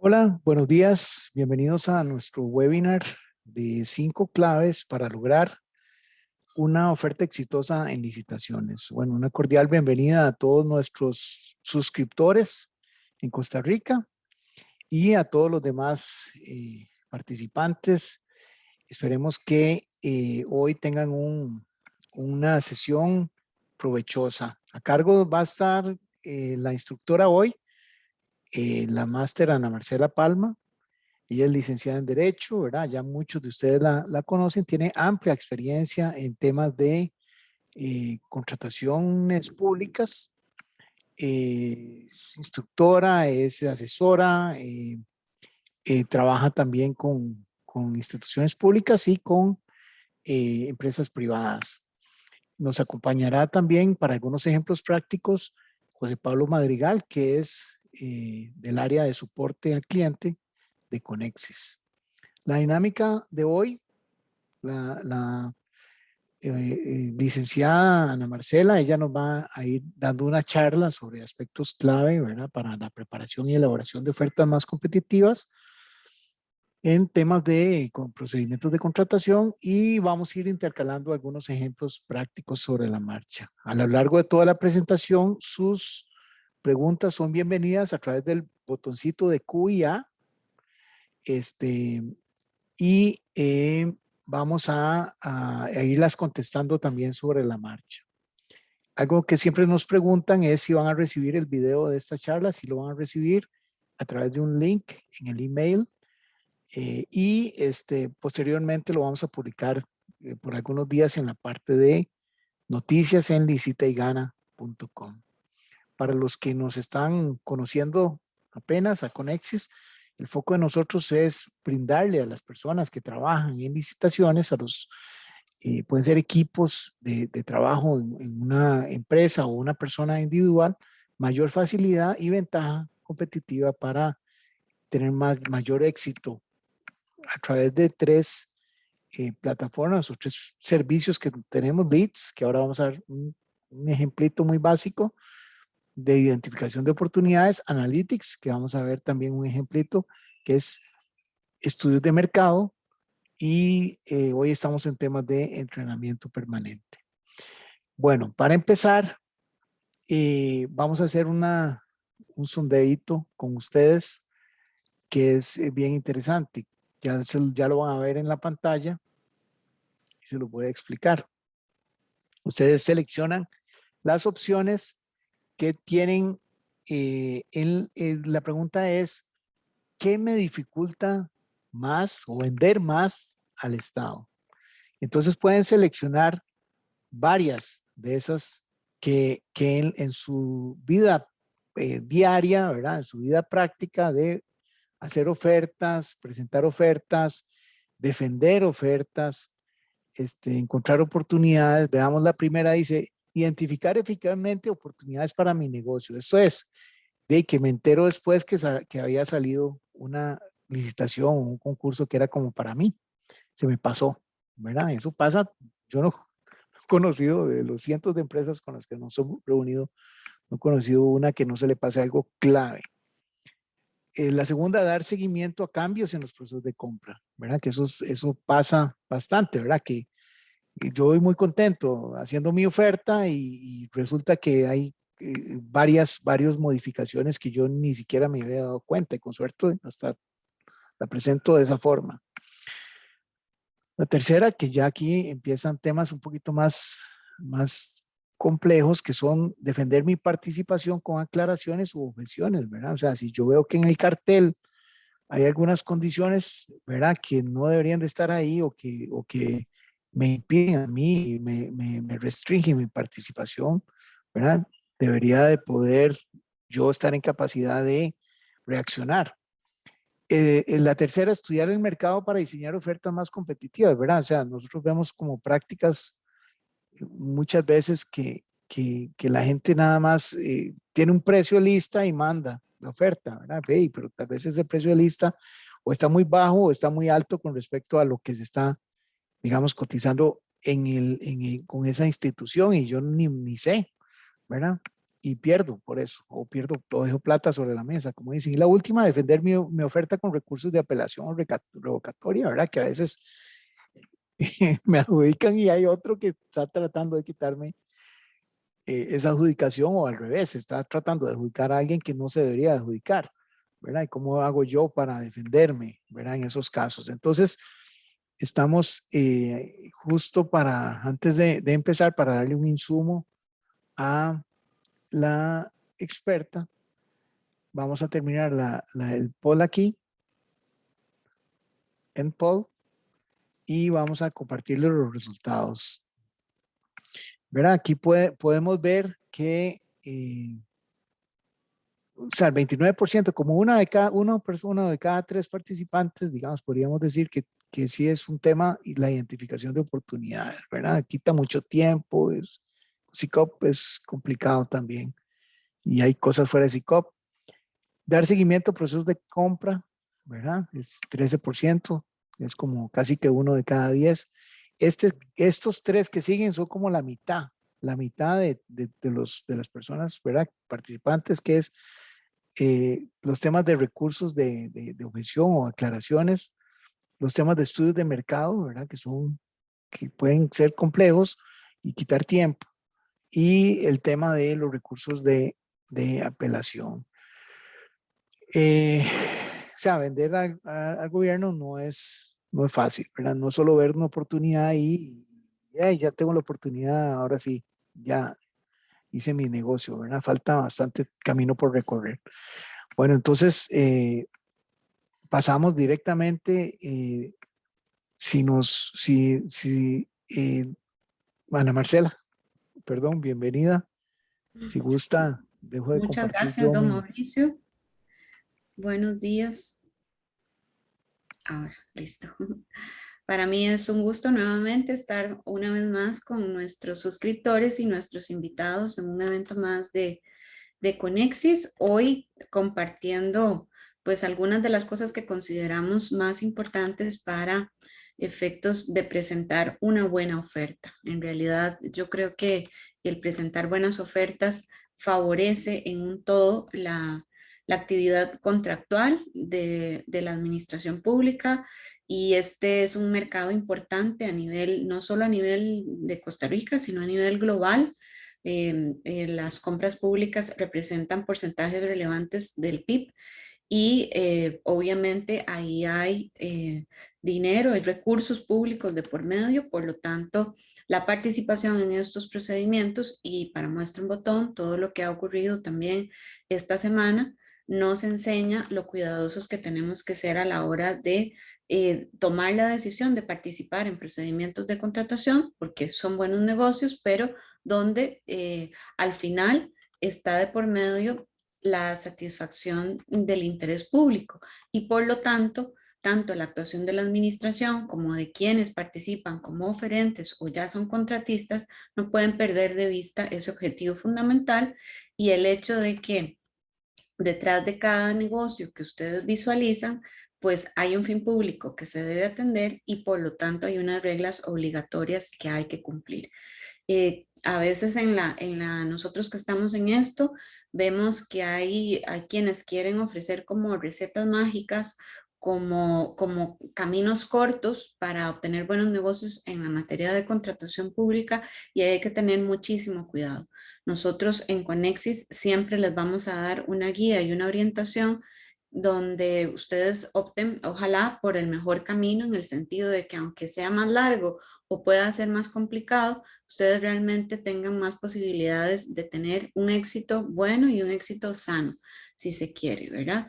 Hola, buenos días. Bienvenidos a nuestro webinar de 5 claves para lograr una oferta exitosa en licitaciones. Bueno, una cordial bienvenida a todos nuestros suscriptores en Costa Rica y a todos los demás participantes. Esperemos que hoy tengan una sesión provechosa. A cargo va a estar la instructora hoy, la máster Ana Marcela Palma. Ella es licenciada en Derecho, ¿verdad? Ya muchos de ustedes la conocen, tiene amplia experiencia en temas de contrataciones públicas, es instructora, es asesora, trabaja también con instituciones públicas y con empresas privadas. Nos acompañará también para algunos ejemplos prácticos José Pablo Madrigal, que es del área de soporte al cliente de Conexis. La dinámica de hoy, la licenciada Ana Marcela, ella nos va a ir dando una charla sobre aspectos clave, ¿verdad? Para la preparación y elaboración de ofertas más competitivas en temas con procedimientos de contratación, y vamos a ir intercalando algunos ejemplos prácticos sobre la marcha. A lo largo de toda la presentación, sus preguntas son bienvenidas a través del botoncito de Q y A. Y vamos a irlas contestando también sobre la marcha. Algo que siempre nos preguntan es si van a recibir el video de esta charla, si lo van a recibir a través de un link en el email, y posteriormente lo vamos a publicar por algunos días en la parte de noticias en licitaygana.com. Para los que nos están conociendo apenas a Conexis, el foco de nosotros es brindarle a las personas que trabajan en licitaciones, pueden ser equipos de trabajo en una empresa o una persona individual, mayor facilidad y ventaja competitiva para tener mayor éxito a través de 3 plataformas o 3 servicios que tenemos: Leads, que ahora vamos a ver un ejemplito muy básico de identificación de oportunidades; Analytics, que vamos a ver también un ejemplito, que es estudios de mercado; y hoy estamos en temas de entrenamiento permanente. Bueno, para empezar, vamos a hacer un sondeíto con ustedes que es bien interesante. Ya lo van a ver en la pantalla y se lo voy a explicar. Ustedes seleccionan las opciones que tienen. La pregunta es: ¿qué me dificulta más o vender más al Estado? Entonces pueden seleccionar varias de esas que en su vida diaria, ¿verdad? En su vida práctica de hacer ofertas, presentar ofertas, defender ofertas, encontrar oportunidades. Veamos la primera, dice: identificar eficazmente oportunidades para mi negocio. Eso es de que me entero después que había salido una licitación o un concurso que era como para mí. Se me pasó, ¿verdad? Eso pasa. Yo no he conocido, de los cientos de empresas con las que nos hemos reunido, no he conocido una que no se le pase algo clave. La segunda, dar seguimiento a cambios en los procesos de compra, ¿verdad? Que eso pasa bastante, ¿verdad? Que yo voy muy contento haciendo mi oferta y resulta que hay varias modificaciones que yo ni siquiera me había dado cuenta, y con suerte hasta la presento de esa forma. La tercera, que ya aquí empiezan temas un poquito más complejos, que son defender mi participación con aclaraciones u objeciones, ¿verdad? O sea, si yo veo que en el cartel hay algunas condiciones, ¿verdad?, que no deberían de estar ahí, o que me impiden a mí, me restringen mi participación, ¿verdad? Debería de poder yo estar en capacidad de reaccionar. La tercera, estudiar el mercado para diseñar ofertas más competitivas, ¿verdad? O sea, nosotros vemos como prácticas muchas veces que la gente nada más tiene un precio de lista y manda la oferta, ¿verdad? Hey, pero tal vez ese precio de lista o está muy bajo o está muy alto con respecto a lo que se está, digamos, cotizando con esa institución, y yo ni sé, ¿verdad? y pierdo por eso, o pierdo, o dejo plata sobre la mesa, como dicen. Y la última, defender mi oferta con recursos de apelación o revocatoria, ¿verdad? Que a veces me adjudican y hay otro que está tratando de quitarme esa adjudicación, o al revés, está tratando de adjudicar a alguien que no se debería adjudicar, ¿verdad? ¿Y cómo hago yo para defenderme, ¿verdad? En esos casos. Entonces, estamos justo para, antes de empezar, para darle un insumo a la experta. Vamos a terminar el poll aquí, en poll, y vamos a compartirle los resultados. ¿Verdad? Aquí podemos ver que o sea, el 29%, como uno de cada tres participantes, digamos, podríamos decir que sí es un tema, y la identificación de oportunidades, ¿verdad? Quita mucho tiempo, CICOP es complicado también, y hay cosas fuera de CICOP. Dar seguimiento a procesos de compra, ¿verdad? Es 13%, es como casi que uno de cada 10. Estos tres que siguen son como la mitad de las personas, ¿verdad? Participantes, que es los temas de recursos de objeción o aclaraciones, los temas de estudios de mercado, ¿verdad? Que pueden ser complejos y quitar tiempo, y el tema de los recursos de apelación. O sea, vender al gobierno no es fácil, ¿verdad? No es solo ver una oportunidad y ya tengo la oportunidad, ahora sí, ya hice mi negocio, ¿verdad? Falta bastante camino por recorrer. Bueno, entonces pasamos directamente, Ana Marcela, perdón, bienvenida. Si gusta, dejo de Muchas compartir gracias, yo don mi... Mauricio. Buenos días. Ahora, listo. Para mí es un gusto nuevamente estar una vez más con nuestros suscriptores y nuestros invitados en un evento más de Conexis. Hoy compartiendo pues algunas de las cosas que consideramos más importantes para efectos de presentar una buena oferta. En realidad, yo creo que el presentar buenas ofertas favorece en un todo la actividad contractual de la administración pública, y este es un mercado importante a nivel, no solo a nivel de Costa Rica, sino a nivel global. Las compras públicas representan porcentajes relevantes del PIB, y obviamente ahí hay dinero, hay recursos públicos de por medio. Por lo tanto, la participación en estos procedimientos, y para muestra un botón, todo lo que ha ocurrido también esta semana, nos enseña lo cuidadosos que tenemos que ser a la hora de tomar la decisión de participar en procedimientos de contratación, porque son buenos negocios, pero donde al final está de por medio la satisfacción del interés público, y por lo tanto, tanto la actuación de la administración como de quienes participan como oferentes o ya son contratistas no pueden perder de vista ese objetivo fundamental, y el hecho de que detrás de cada negocio que ustedes visualizan, pues hay un fin público que se debe atender, y por lo tanto hay unas reglas obligatorias que hay que cumplir. A veces nosotros que estamos en esto, vemos que hay quienes quieren ofrecer como recetas mágicas, como caminos cortos para obtener buenos negocios en la materia de contratación pública, y hay que tener muchísimo cuidado. Nosotros en Conexis siempre les vamos a dar una guía y una orientación donde ustedes opten, ojalá, por el mejor camino, en el sentido de que aunque sea más largo o pueda ser más complicado, ustedes realmente tengan más posibilidades de tener un éxito bueno y un éxito sano, si se quiere, ¿verdad?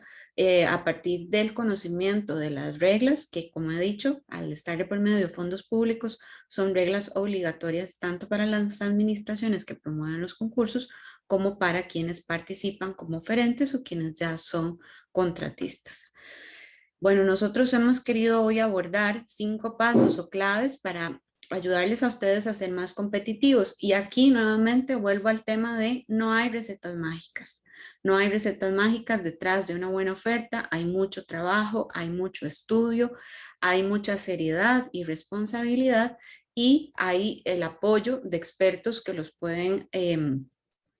A partir del conocimiento de las reglas, que como he dicho, al estar de por medio de fondos públicos, son reglas obligatorias tanto para las administraciones que promueven los concursos como para quienes participan como oferentes o quienes ya son contratistas. Bueno, nosotros hemos querido hoy abordar 5 pasos o claves para ayudarles a ustedes a ser más competitivos. Y aquí nuevamente vuelvo al tema de no hay recetas mágicas. No hay recetas mágicas detrás de una buena oferta. Hay mucho trabajo, hay mucho estudio, hay mucha seriedad y responsabilidad, y hay el apoyo de expertos que los pueden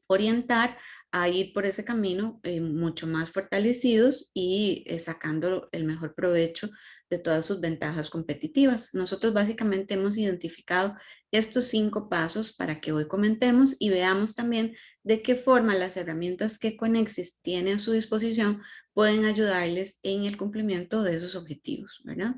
orientar a ir por ese camino mucho más fortalecidos y sacando el mejor provecho de todas sus ventajas competitivas. Nosotros básicamente hemos identificado estos 5 pasos para que hoy comentemos y veamos también de qué forma las herramientas que Conexis tiene a su disposición pueden ayudarles en el cumplimiento de esos objetivos, ¿verdad?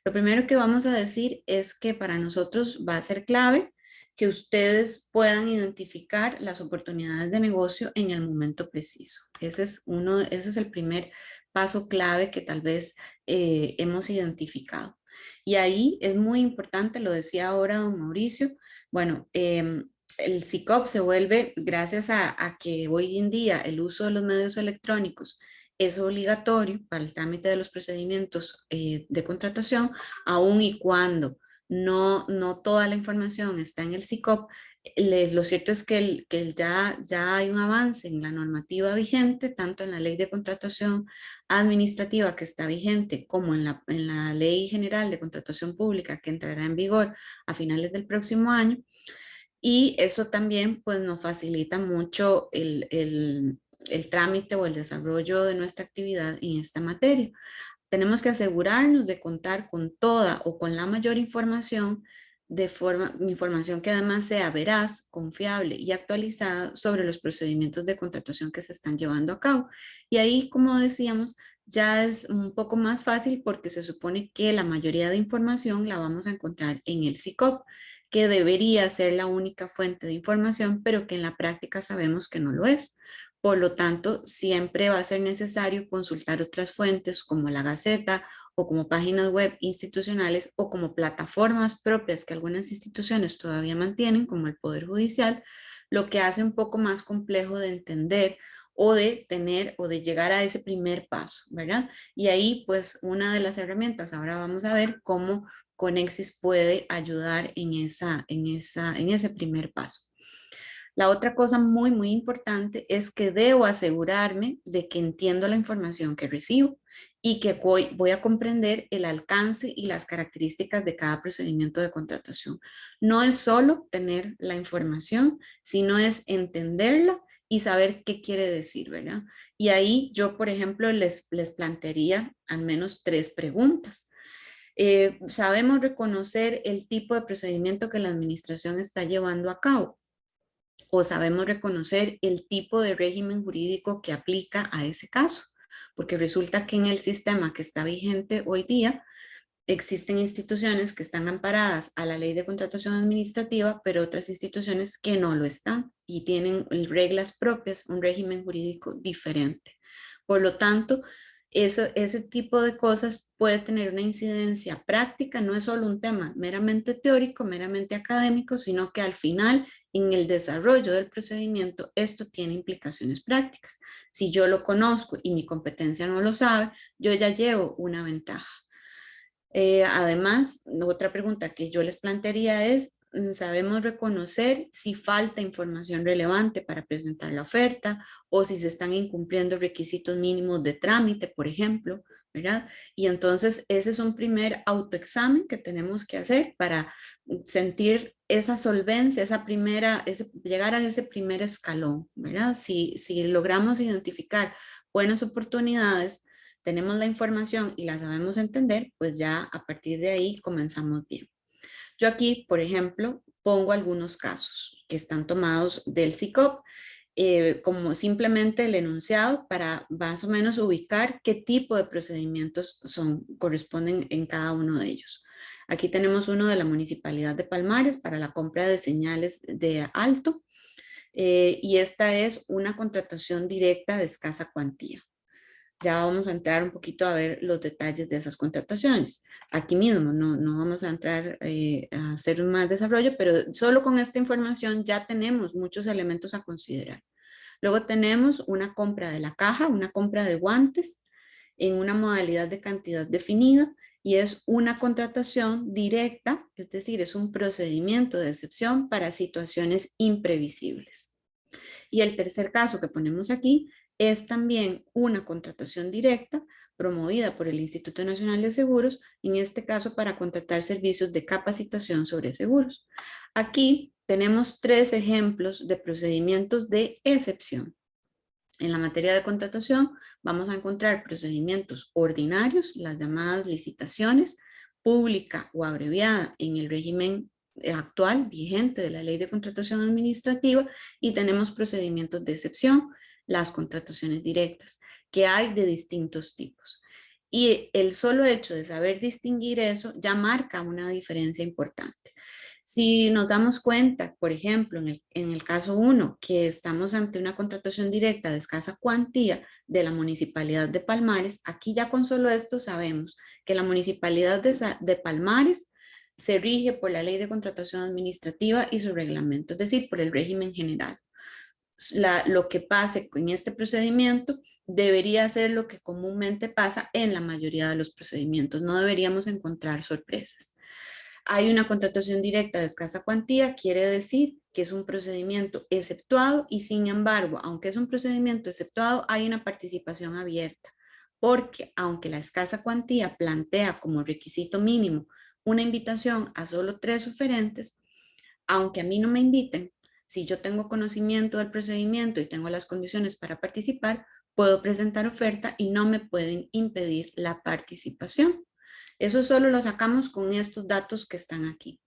Lo primero que vamos a decir es que para nosotros va a ser clave que ustedes puedan identificar las oportunidades de negocio en el momento preciso. Ese es el primer paso clave que tal vez hemos identificado. Y ahí es muy importante, lo decía ahora don Mauricio, bueno, el SICOP se vuelve, gracias a que hoy en día el uso de los medios electrónicos es obligatorio para el trámite de los procedimientos de contratación, aun y cuando no toda la información está en el SICOP. Lo cierto es que, ya hay un avance en la normativa vigente, tanto en la ley de contratación administrativa que está vigente como en la ley general de contratación pública que entrará en vigor a finales del próximo año. Y eso también pues nos facilita mucho el trámite o el desarrollo de nuestra actividad en esta materia. Tenemos que asegurarnos de contar con toda o con la mayor información, información que además sea veraz, confiable y actualizada sobre los procedimientos de contratación que se están llevando a cabo. Y ahí, como decíamos, ya es un poco más fácil porque se supone que la mayoría de información la vamos a encontrar en el SICOP, que debería ser la única fuente de información, pero que en la práctica sabemos que no lo es. Por lo tanto, siempre va a ser necesario consultar otras fuentes como la Gaceta o como páginas web institucionales o como plataformas propias que algunas instituciones todavía mantienen, como el Poder Judicial, lo que hace un poco más complejo de entender o de tener o de llegar a ese primer paso, ¿verdad? Y ahí, pues, una de las herramientas, ahora vamos a ver cómo Conexis puede ayudar en ese primer paso. La otra cosa muy importante es que debo asegurarme de que entiendo la información que recibo y que voy a comprender el alcance y las características de cada procedimiento de contratación. No es solo tener la información, sino es entenderla y saber qué quiere decir, ¿verdad? Y ahí yo, por ejemplo, les plantearía al menos 3 preguntas. ¿Sabemos reconocer el tipo de procedimiento que la administración está llevando a cabo? ¿O sabemos reconocer el tipo de régimen jurídico que aplica a ese caso? Porque resulta que en el sistema que está vigente hoy día existen instituciones que están amparadas a la ley de contratación administrativa, pero otras instituciones que no lo están y tienen reglas propias, un régimen jurídico diferente. Por lo tanto, ese tipo de cosas puede tener una incidencia práctica, no es solo un tema meramente teórico, meramente académico, sino que al final, en el desarrollo del procedimiento, esto tiene implicaciones prácticas. Si yo lo conozco y mi competencia no lo sabe, yo ya llevo una ventaja. Además, otra pregunta que yo les plantearía es, ¿sabemos reconocer si falta información relevante para presentar la oferta o si se están incumpliendo requisitos mínimos de trámite, por ejemplo, ¿verdad? Y entonces ese es un primer autoexamen que tenemos que hacer para sentir esa solvencia, llegar a ese primer escalón, ¿verdad? Si logramos identificar buenas oportunidades, tenemos la información y la sabemos entender, pues ya a partir de ahí comenzamos bien. Yo aquí, por ejemplo, pongo algunos casos que están tomados del SICOP, como simplemente el enunciado para más o menos ubicar qué tipo de procedimientos corresponden en cada uno de ellos. Aquí tenemos uno de la Municipalidad de Palmares para la compra de señales de alto, y esta es una contratación directa de escasa cuantía. Ya vamos a entrar un poquito a ver los detalles de esas contrataciones. Aquí mismo, no vamos a entrar a hacer más desarrollo, pero solo con esta información ya tenemos muchos elementos a considerar. Luego tenemos una compra de la caja, una compra de guantes en una modalidad de cantidad definida y es una contratación directa, es decir, es un procedimiento de excepción para situaciones imprevisibles. Y el tercer caso que ponemos aquí es también una contratación directa promovida por el Instituto Nacional de Seguros, en este caso para contratar servicios de capacitación sobre seguros. Aquí tenemos 3 ejemplos de procedimientos de excepción. En la materia de contratación vamos a encontrar procedimientos ordinarios, las llamadas licitaciones, pública o abreviada en el régimen actual vigente de la Ley de Contratación Administrativa, y tenemos procedimientos de excepción, las contrataciones directas, que hay de distintos tipos. Y el solo hecho de saber distinguir eso ya marca una diferencia importante. Si nos damos cuenta, por ejemplo, en el caso 1, que estamos ante una contratación directa de escasa cuantía de la Municipalidad de Palmares, aquí ya con solo esto sabemos que la Municipalidad de Palmares se rige por la Ley de Contratación Administrativa y su reglamento, es decir, por el régimen general. Lo que pase en este procedimiento debería ser lo que comúnmente pasa en la mayoría de los procedimientos. No deberíamos encontrar sorpresas. Hay una contratación directa de escasa cuantía, quiere decir que es un procedimiento exceptuado, y sin embargo, aunque es un procedimiento exceptuado, hay una participación abierta, porque aunque la escasa cuantía plantea como requisito mínimo una invitación a solo 3 oferentes, aunque a mí no me inviten, si yo tengo conocimiento del procedimiento y tengo las condiciones para participar, puedo presentar oferta y no me pueden impedir la participación. Eso solo lo sacamos con estos datos que están aquí.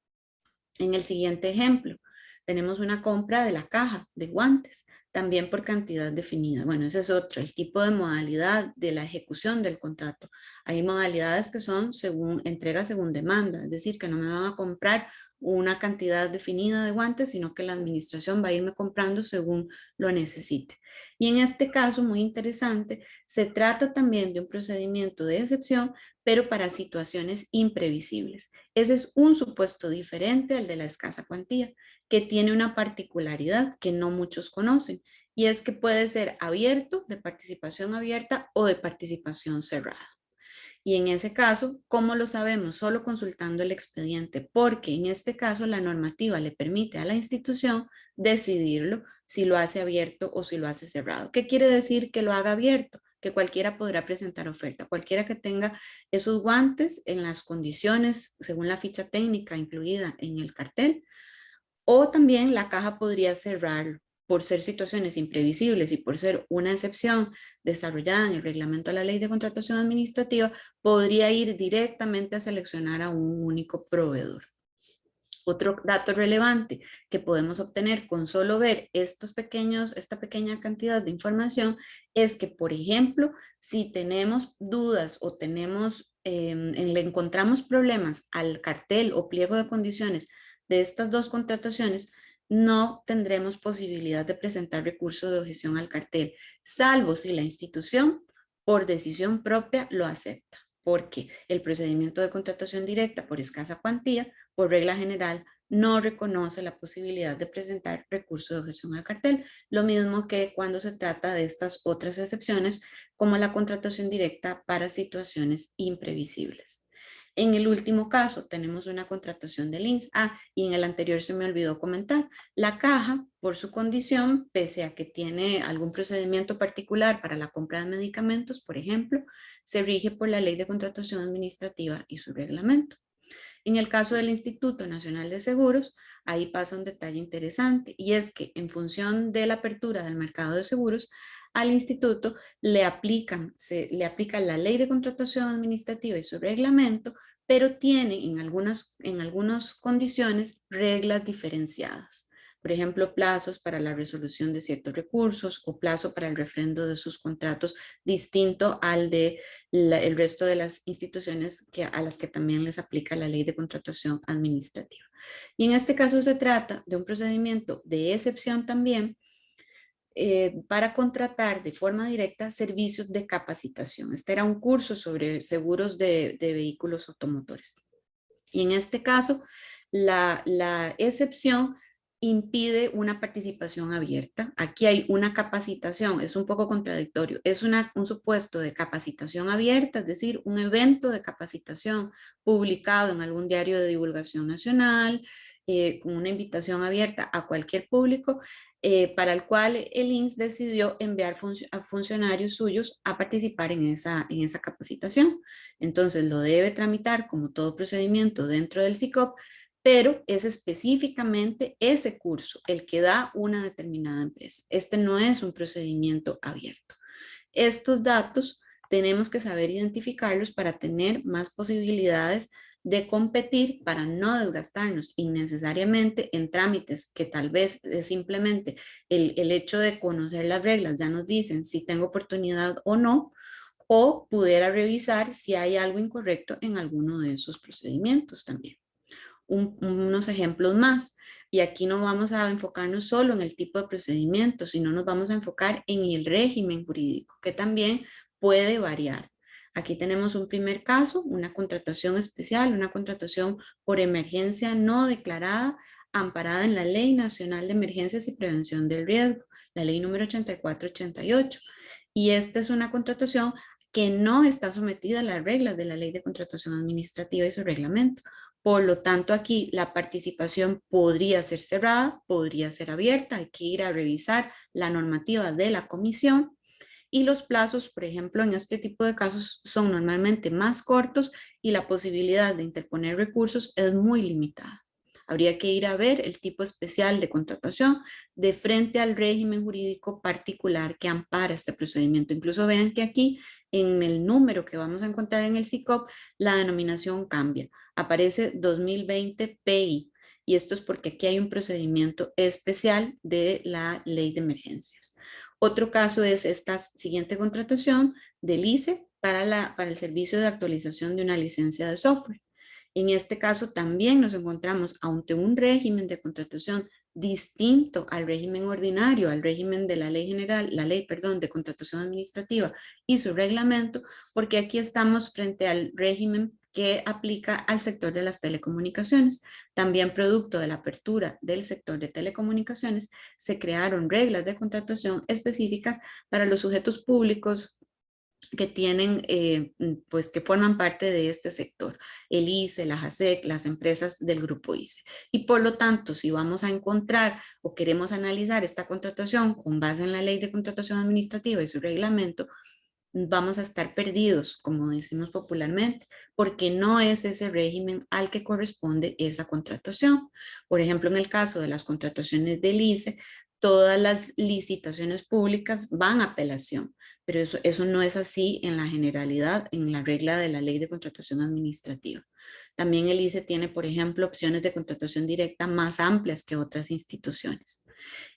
En el siguiente ejemplo, tenemos una compra de la caja de guantes, también por cantidad definida. Bueno, ese es otro, el tipo de modalidad de la ejecución del contrato. Hay modalidades que son según entrega según demanda, es decir, que no me van a comprar una cantidad definida de guantes, sino que la administración va a irme comprando según lo necesite. Y en este caso, muy interesante, se trata también de un procedimiento de excepción, pero para situaciones imprevisibles. Ese es un supuesto diferente al de la escasa cuantía, que tiene una particularidad que no muchos conocen, y es que puede ser abierto, de participación abierta, o de participación cerrada. Y en ese caso, ¿cómo lo sabemos? Solo consultando el expediente, porque en este caso la normativa le permite a la institución decidirlo si lo hace abierto o si lo hace cerrado. ¿Qué quiere decir que lo haga abierto? Que cualquiera podrá presentar oferta, cualquiera que tenga esos guantes en las condiciones, según la ficha técnica incluida en el cartel, o también la caja podría cerrarlo por ser situaciones imprevisibles y por ser una excepción desarrollada en el reglamento de la Ley de Contratación Administrativa, podría ir directamente a seleccionar a un único proveedor. Otro dato relevante que podemos obtener con solo ver esta pequeña cantidad de información es que, por ejemplo, si tenemos dudas o le encontramos problemas al cartel o pliego de condiciones de estas 2 contrataciones, no tendremos posibilidad de presentar recurso de objeción al cartel, salvo si la institución, por decisión propia, lo acepta, porque el procedimiento de contratación directa por escasa cuantía, por regla general, no reconoce la posibilidad de presentar recurso de objeción al cartel, lo mismo que cuando se trata de estas otras excepciones, como la contratación directa para situaciones imprevisibles. En el último caso tenemos una contratación del INSS. Y en el anterior se me olvidó comentar, la caja, por su condición, pese a que tiene algún procedimiento particular para la compra de medicamentos, por ejemplo, se rige por la Ley de Contratación Administrativa y su reglamento. En el caso del Instituto Nacional de Seguros, ahí pasa un detalle interesante, y es que en función de la apertura del mercado de seguros, al instituto le aplica la Ley de Contratación Administrativa y su reglamento, pero tiene en algunas condiciones reglas diferenciadas. Por ejemplo, plazos para la resolución de ciertos recursos o plazo para el refrendo de sus contratos distinto al de el resto de las instituciones a las que también les aplica la Ley de Contratación Administrativa. Y en este caso se trata de un procedimiento de excepción también, para contratar de forma directa servicios de capacitación. Este era un curso sobre seguros de vehículos automotores. Y en este caso, la excepción impide una participación abierta. Aquí hay una capacitación, es un poco contradictorio, es un supuesto de capacitación abierta, es decir, un evento de capacitación publicado en algún diario de divulgación nacional, con una invitación abierta a cualquier público, para el cual el INSS decidió enviar a funcionarios suyos a participar en esa capacitación. Entonces lo debe tramitar como todo procedimiento dentro del SICOP, pero es específicamente ese curso el que da una determinada empresa. Este no es un procedimiento abierto. Estos datos tenemos que saber identificarlos para tener más posibilidades de competir, para no desgastarnos innecesariamente en trámites que tal vez es simplemente el hecho de conocer las reglas ya nos dicen si tengo oportunidad o no, o pudiera revisar si hay algo incorrecto en alguno de esos procedimientos también. Unos ejemplos más. Y aquí no vamos a enfocarnos solo en el tipo de procedimiento, sino nos vamos a enfocar en el régimen jurídico, que también puede variar. Aquí tenemos un primer caso, una contratación especial, una contratación por emergencia no declarada, amparada en la Ley Nacional de Emergencias y Prevención del Riesgo, la ley número 8488. Y esta es una contratación que no está sometida a las reglas de la Ley de Contratación Administrativa y su reglamento. Por lo tanto, aquí la participación podría ser cerrada, podría ser abierta, hay que ir a revisar la normativa de la comisión y los plazos, por ejemplo, en este tipo de casos son normalmente más cortos y la posibilidad de interponer recursos es muy limitada. Habría que ir a ver el tipo especial de contratación de frente al régimen jurídico particular que ampara este procedimiento. Incluso vean que aquí en el número que vamos a encontrar en el SICOP, la denominación cambia. Aparece 2020 PI y esto es porque aquí hay un procedimiento especial de la ley de emergencias. Otro caso es esta siguiente contratación del ICE para el servicio de actualización de una licencia de software. En este caso también nos encontramos ante un régimen de contratación distinto al régimen ordinario, al régimen de la ley general, perdón, de contratación administrativa y su reglamento, porque aquí estamos frente al régimen que aplica al sector de las telecomunicaciones. También producto de la apertura del sector de telecomunicaciones, se crearon reglas de contratación específicas para los sujetos públicos que tienen, pues que forman parte de este sector, el ICE, la JASEC, las empresas del grupo ICE. Y por lo tanto, si vamos a encontrar o queremos analizar esta contratación con base en la ley de contratación administrativa y su reglamento, vamos a estar perdidos, como decimos popularmente, porque no es ese régimen al que corresponde esa contratación. Por ejemplo, en el caso de las contrataciones del ICE, todas las licitaciones públicas van a apelación, pero eso no es así en la generalidad, en la regla de la ley de contratación administrativa. También el ICE tiene, por ejemplo, opciones de contratación directa más amplias que otras instituciones.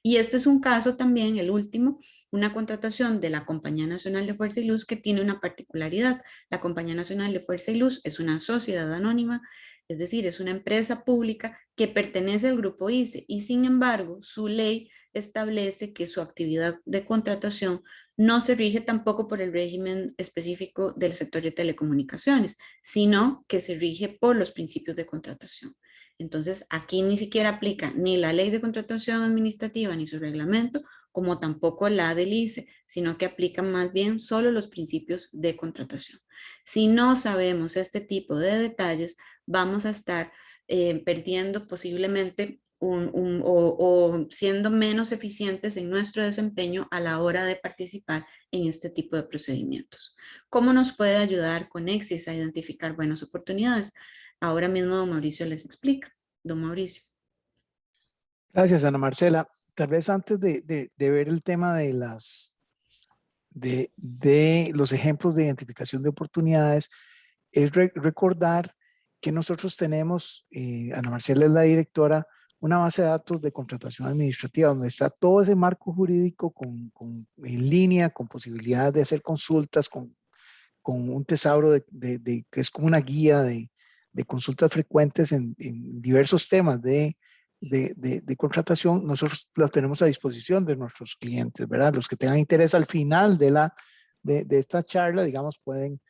Y este es un caso también, el último, una contratación de la Compañía Nacional de Fuerza y Luz que tiene una particularidad. La Compañía Nacional de Fuerza y Luz es una sociedad anónima, es decir, es una empresa pública que pertenece al grupo ICE y sin embargo su ley establece que su actividad de contratación no se rige tampoco por el régimen específico del sector de telecomunicaciones, sino que se rige por los principios de contratación. Entonces, aquí ni siquiera aplica ni la ley de contratación administrativa ni su reglamento, como tampoco la del ICE, sino que aplican más bien solo los principios de contratación. Si no sabemos este tipo de detalles, vamos a estar perdiendo posiblemente o siendo menos eficientes en nuestro desempeño a la hora de participar en este tipo de procedimientos. ¿Cómo nos puede ayudar Conexis a identificar buenas oportunidades? Ahora mismo don Mauricio les explica. Don Mauricio. Gracias, Ana Marcela. Tal vez antes de ver el tema de los ejemplos de identificación de oportunidades, es recordar que nosotros tenemos, Ana Marcela es la directora, una base de datos de contratación administrativa donde está todo ese marco jurídico en línea, con posibilidad de hacer consultas, con un tesauro que es como una guía de consultas frecuentes en diversos temas de contratación. Nosotros los tenemos a disposición de nuestros clientes, ¿verdad? Los que tengan interés al final de esta charla, digamos, pueden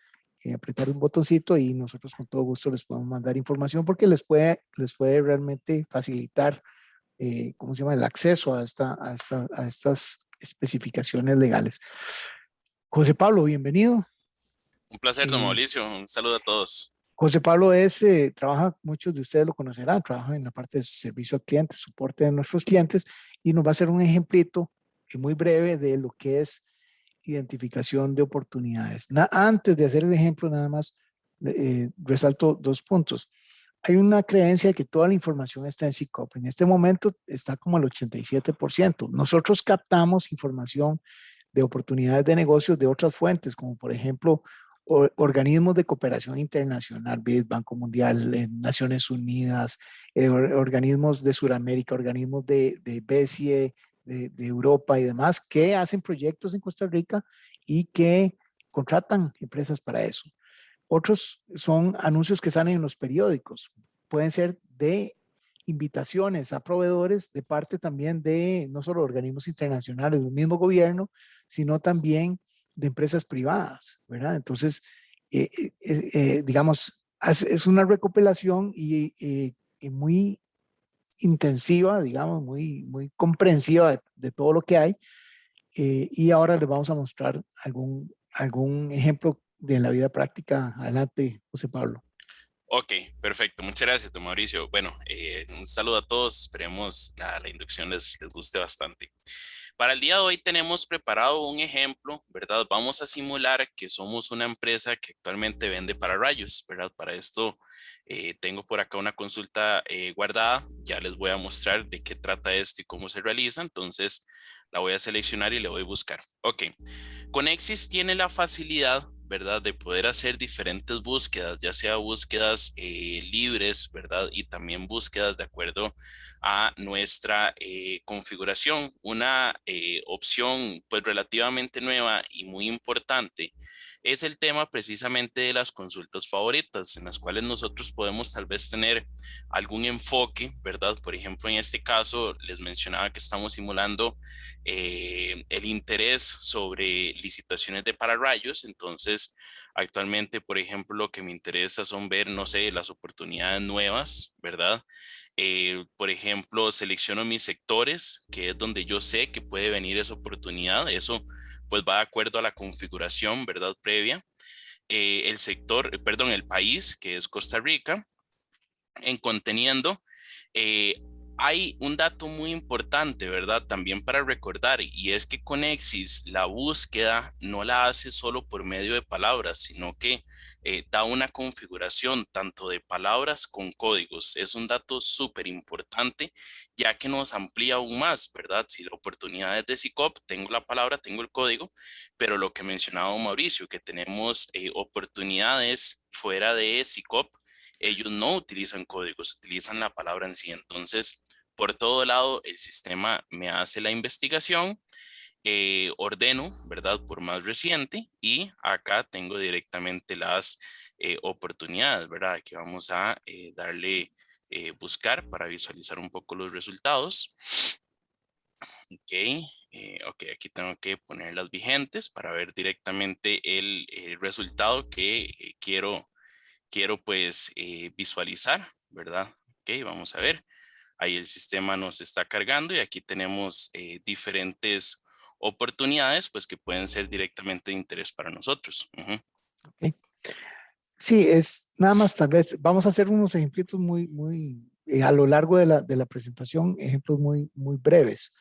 apretar un botoncito y nosotros con todo gusto les podemos mandar información porque les puede realmente facilitar, ¿cómo se llama?, el acceso a estas especificaciones legales. José Pablo, bienvenido. Un placer, don Eh, Mauricio. Un saludo a todos. José Pablo trabaja, muchos de ustedes lo conocerán, trabaja en la parte de servicio al cliente, soporte de nuestros clientes y nos va a hacer un ejemplito muy breve de lo que es identificación de oportunidades. Antes de hacer el ejemplo, nada más resalto dos puntos. hay una creencia de que toda la información está en SICOP. En este momento está como el 87%. Nosotros captamos información de oportunidades de negocios de otras fuentes, como por ejemplo organismos de cooperación internacional, BID, Banco Mundial, Naciones Unidas, organismos de Sudamérica, organismos de BESIE, de Europa y demás, que hacen proyectos en Costa Rica y que contratan empresas para eso. Otros son anuncios que salen en los periódicos. Pueden ser de invitaciones a proveedores de parte también de no solo organismos internacionales, del mismo gobierno, sino también de empresas privadas, ¿verdad? Entonces, digamos, es una recopilación y muy intensiva, digamos, muy comprensiva de todo lo que hay. Y ahora les vamos a mostrar algún ejemplo de la vida práctica. Adelante, José Pablo. Ok, perfecto. Muchas gracias, don Mauricio. Bueno, un saludo a todos. Esperemos la inducción les guste bastante. Para el día de hoy tenemos preparado un ejemplo, ¿verdad? Vamos a simular que somos una empresa que actualmente vende pararrayos, ¿verdad? Para esto tengo por acá una consulta guardada. Ya les voy a mostrar de qué trata esto y cómo se realiza. Entonces la voy a seleccionar y le voy a buscar. Ok. Conexis tiene la facilidad, ¿verdad?, de poder hacer diferentes búsquedas, ya sea búsquedas libres, ¿verdad? Y también búsquedas de acuerdo a nuestra configuración. Una opción pues relativamente nueva y muy importante es el tema precisamente de las consultas favoritas, en las cuales nosotros podemos tal vez tener algún enfoque, ¿verdad? Por ejemplo, en este caso les mencionaba que estamos simulando el interés sobre licitaciones de pararrayos. Entonces, actualmente, por ejemplo, lo que me interesa son ver, no sé, las oportunidades nuevas, ¿verdad? Por ejemplo, selecciono mis sectores, que es donde yo sé que puede venir esa oportunidad. Eso pues va de acuerdo a la configuración, ¿verdad? Previa. El sector, perdón, el país, que es Costa Rica. En conteniendo, eh, hay un dato muy importante, ¿verdad? También para recordar, y es que Conexis la búsqueda no la hace solo por medio de palabras, sino que da una configuración tanto de palabras con códigos. Es un dato súper importante, ya que nos amplía aún más, ¿verdad? Si la oportunidad es de SICOP, tengo la palabra, tengo el código, pero lo que mencionaba Mauricio, que tenemos oportunidades fuera de SICOP, ellos no utilizan códigos, utilizan la palabra en sí. Entonces, por todo lado, el sistema me hace la investigación, ordeno, ¿verdad? Por más reciente, y acá tengo directamente las oportunidades, ¿verdad? Aquí vamos a darle buscar para visualizar un poco los resultados. Ok, ok, aquí tengo que poner las vigentes para ver directamente el resultado que quiero pues visualizar, ¿verdad? Ok, vamos a ver. Ahí el sistema nos está cargando y aquí tenemos diferentes oportunidades pues que pueden ser directamente de interés para nosotros. Okay. Sí, es nada más tal vez, vamos a hacer unos ejemplos a lo largo de la presentación, ejemplos muy breves,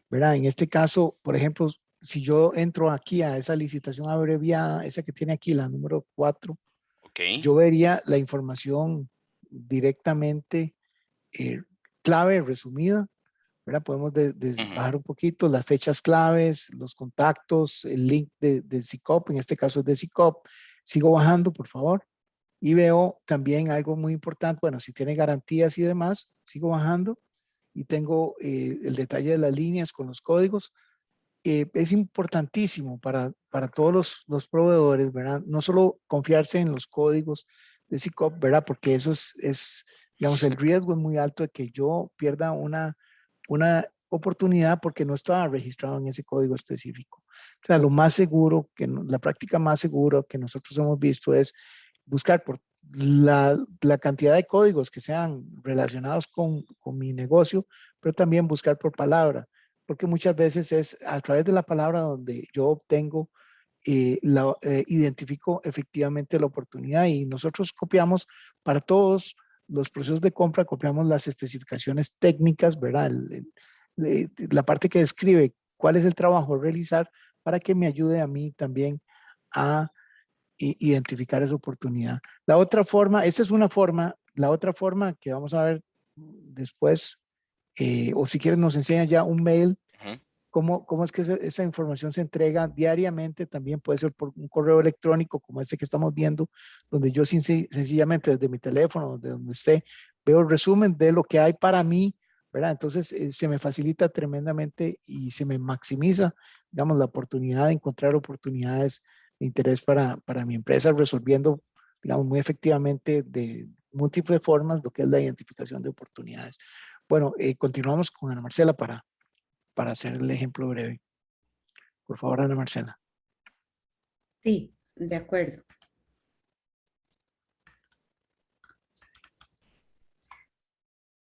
¿verdad? En este caso, por ejemplo, si yo entro aquí a esa licitación abreviada, esa que tiene aquí, la número 4, Ok, yo vería la información directamente clave, resumida, ¿verdad? Podemos bajar un poquito las fechas claves, los contactos, el link de SICOP, en este caso es de SICOP. Sigo bajando, por favor. Y veo también algo muy importante, bueno, si tiene garantías y demás, sigo bajando y tengo el detalle de las líneas con los códigos. Es importantísimo para todos los proveedores, ¿verdad? No solo confiarse en los códigos de SICOP, ¿verdad? Porque eso digamos, el riesgo es muy alto de que yo pierda una oportunidad porque no estaba registrado en ese código específico. O sea, lo más seguro, la práctica más segura que nosotros hemos visto es buscar por la cantidad de códigos que sean relacionados con mi negocio, pero también buscar por palabra, porque muchas veces es a través de la palabra donde yo obtengo, identifico efectivamente la oportunidad y nosotros copiamos para todos los procesos de compra, copiamos las especificaciones técnicas, ¿verdad? La parte que describe cuál es el trabajo a realizar para que me ayude a mí también a identificar esa oportunidad. La otra forma, esa es una forma la otra forma que vamos a ver después, o si quieres nos enseña ya un mail, Ujú. cómo es que esa información se entrega diariamente, también puede ser por un correo electrónico como este que estamos viendo, donde yo sencillamente desde mi teléfono, de donde esté, veo el resumen de lo que hay para mí, ¿verdad? Entonces se me facilita tremendamente y se me maximiza, digamos, la oportunidad de encontrar oportunidades de interés para mi empresa, resolviendo, digamos, muy efectivamente de múltiples formas lo que es la identificación de oportunidades. Bueno, continuamos con Ana Marcela para hacer el ejemplo breve. Por favor, Ana Marcela. Sí, de acuerdo.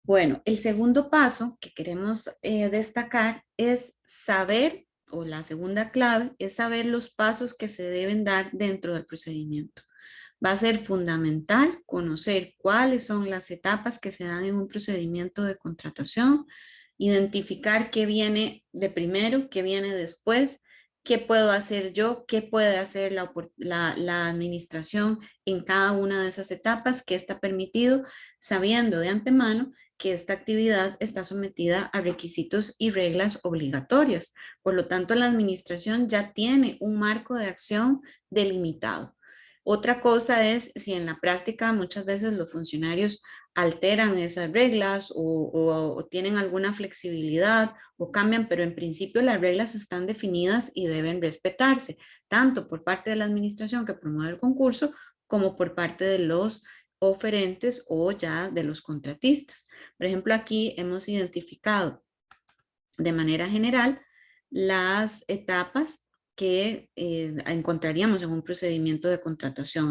Bueno, el segundo paso que queremos destacar es saber, o la segunda clave, es saber los pasos que se deben dar dentro del procedimiento. Va a ser fundamental conocer cuáles son las etapas que se dan en un procedimiento de contratación, identificar qué viene de primero, qué viene después, qué puedo hacer yo, qué puede hacer la administración en cada una de esas etapas, qué está permitido, sabiendo de antemano que esta actividad está sometida a requisitos y reglas obligatorias. Por lo tanto, la administración ya tiene un marco de acción delimitado. Otra cosa es si en la práctica muchas veces los funcionarios alteran esas reglas o tienen alguna flexibilidad o cambian, pero en principio las reglas están definidas y deben respetarse, tanto por parte de la administración que promueve el concurso como por parte de los oferentes o ya de los contratistas. Por ejemplo, aquí hemos identificado de manera general las etapas que encontraríamos en un procedimiento de contratación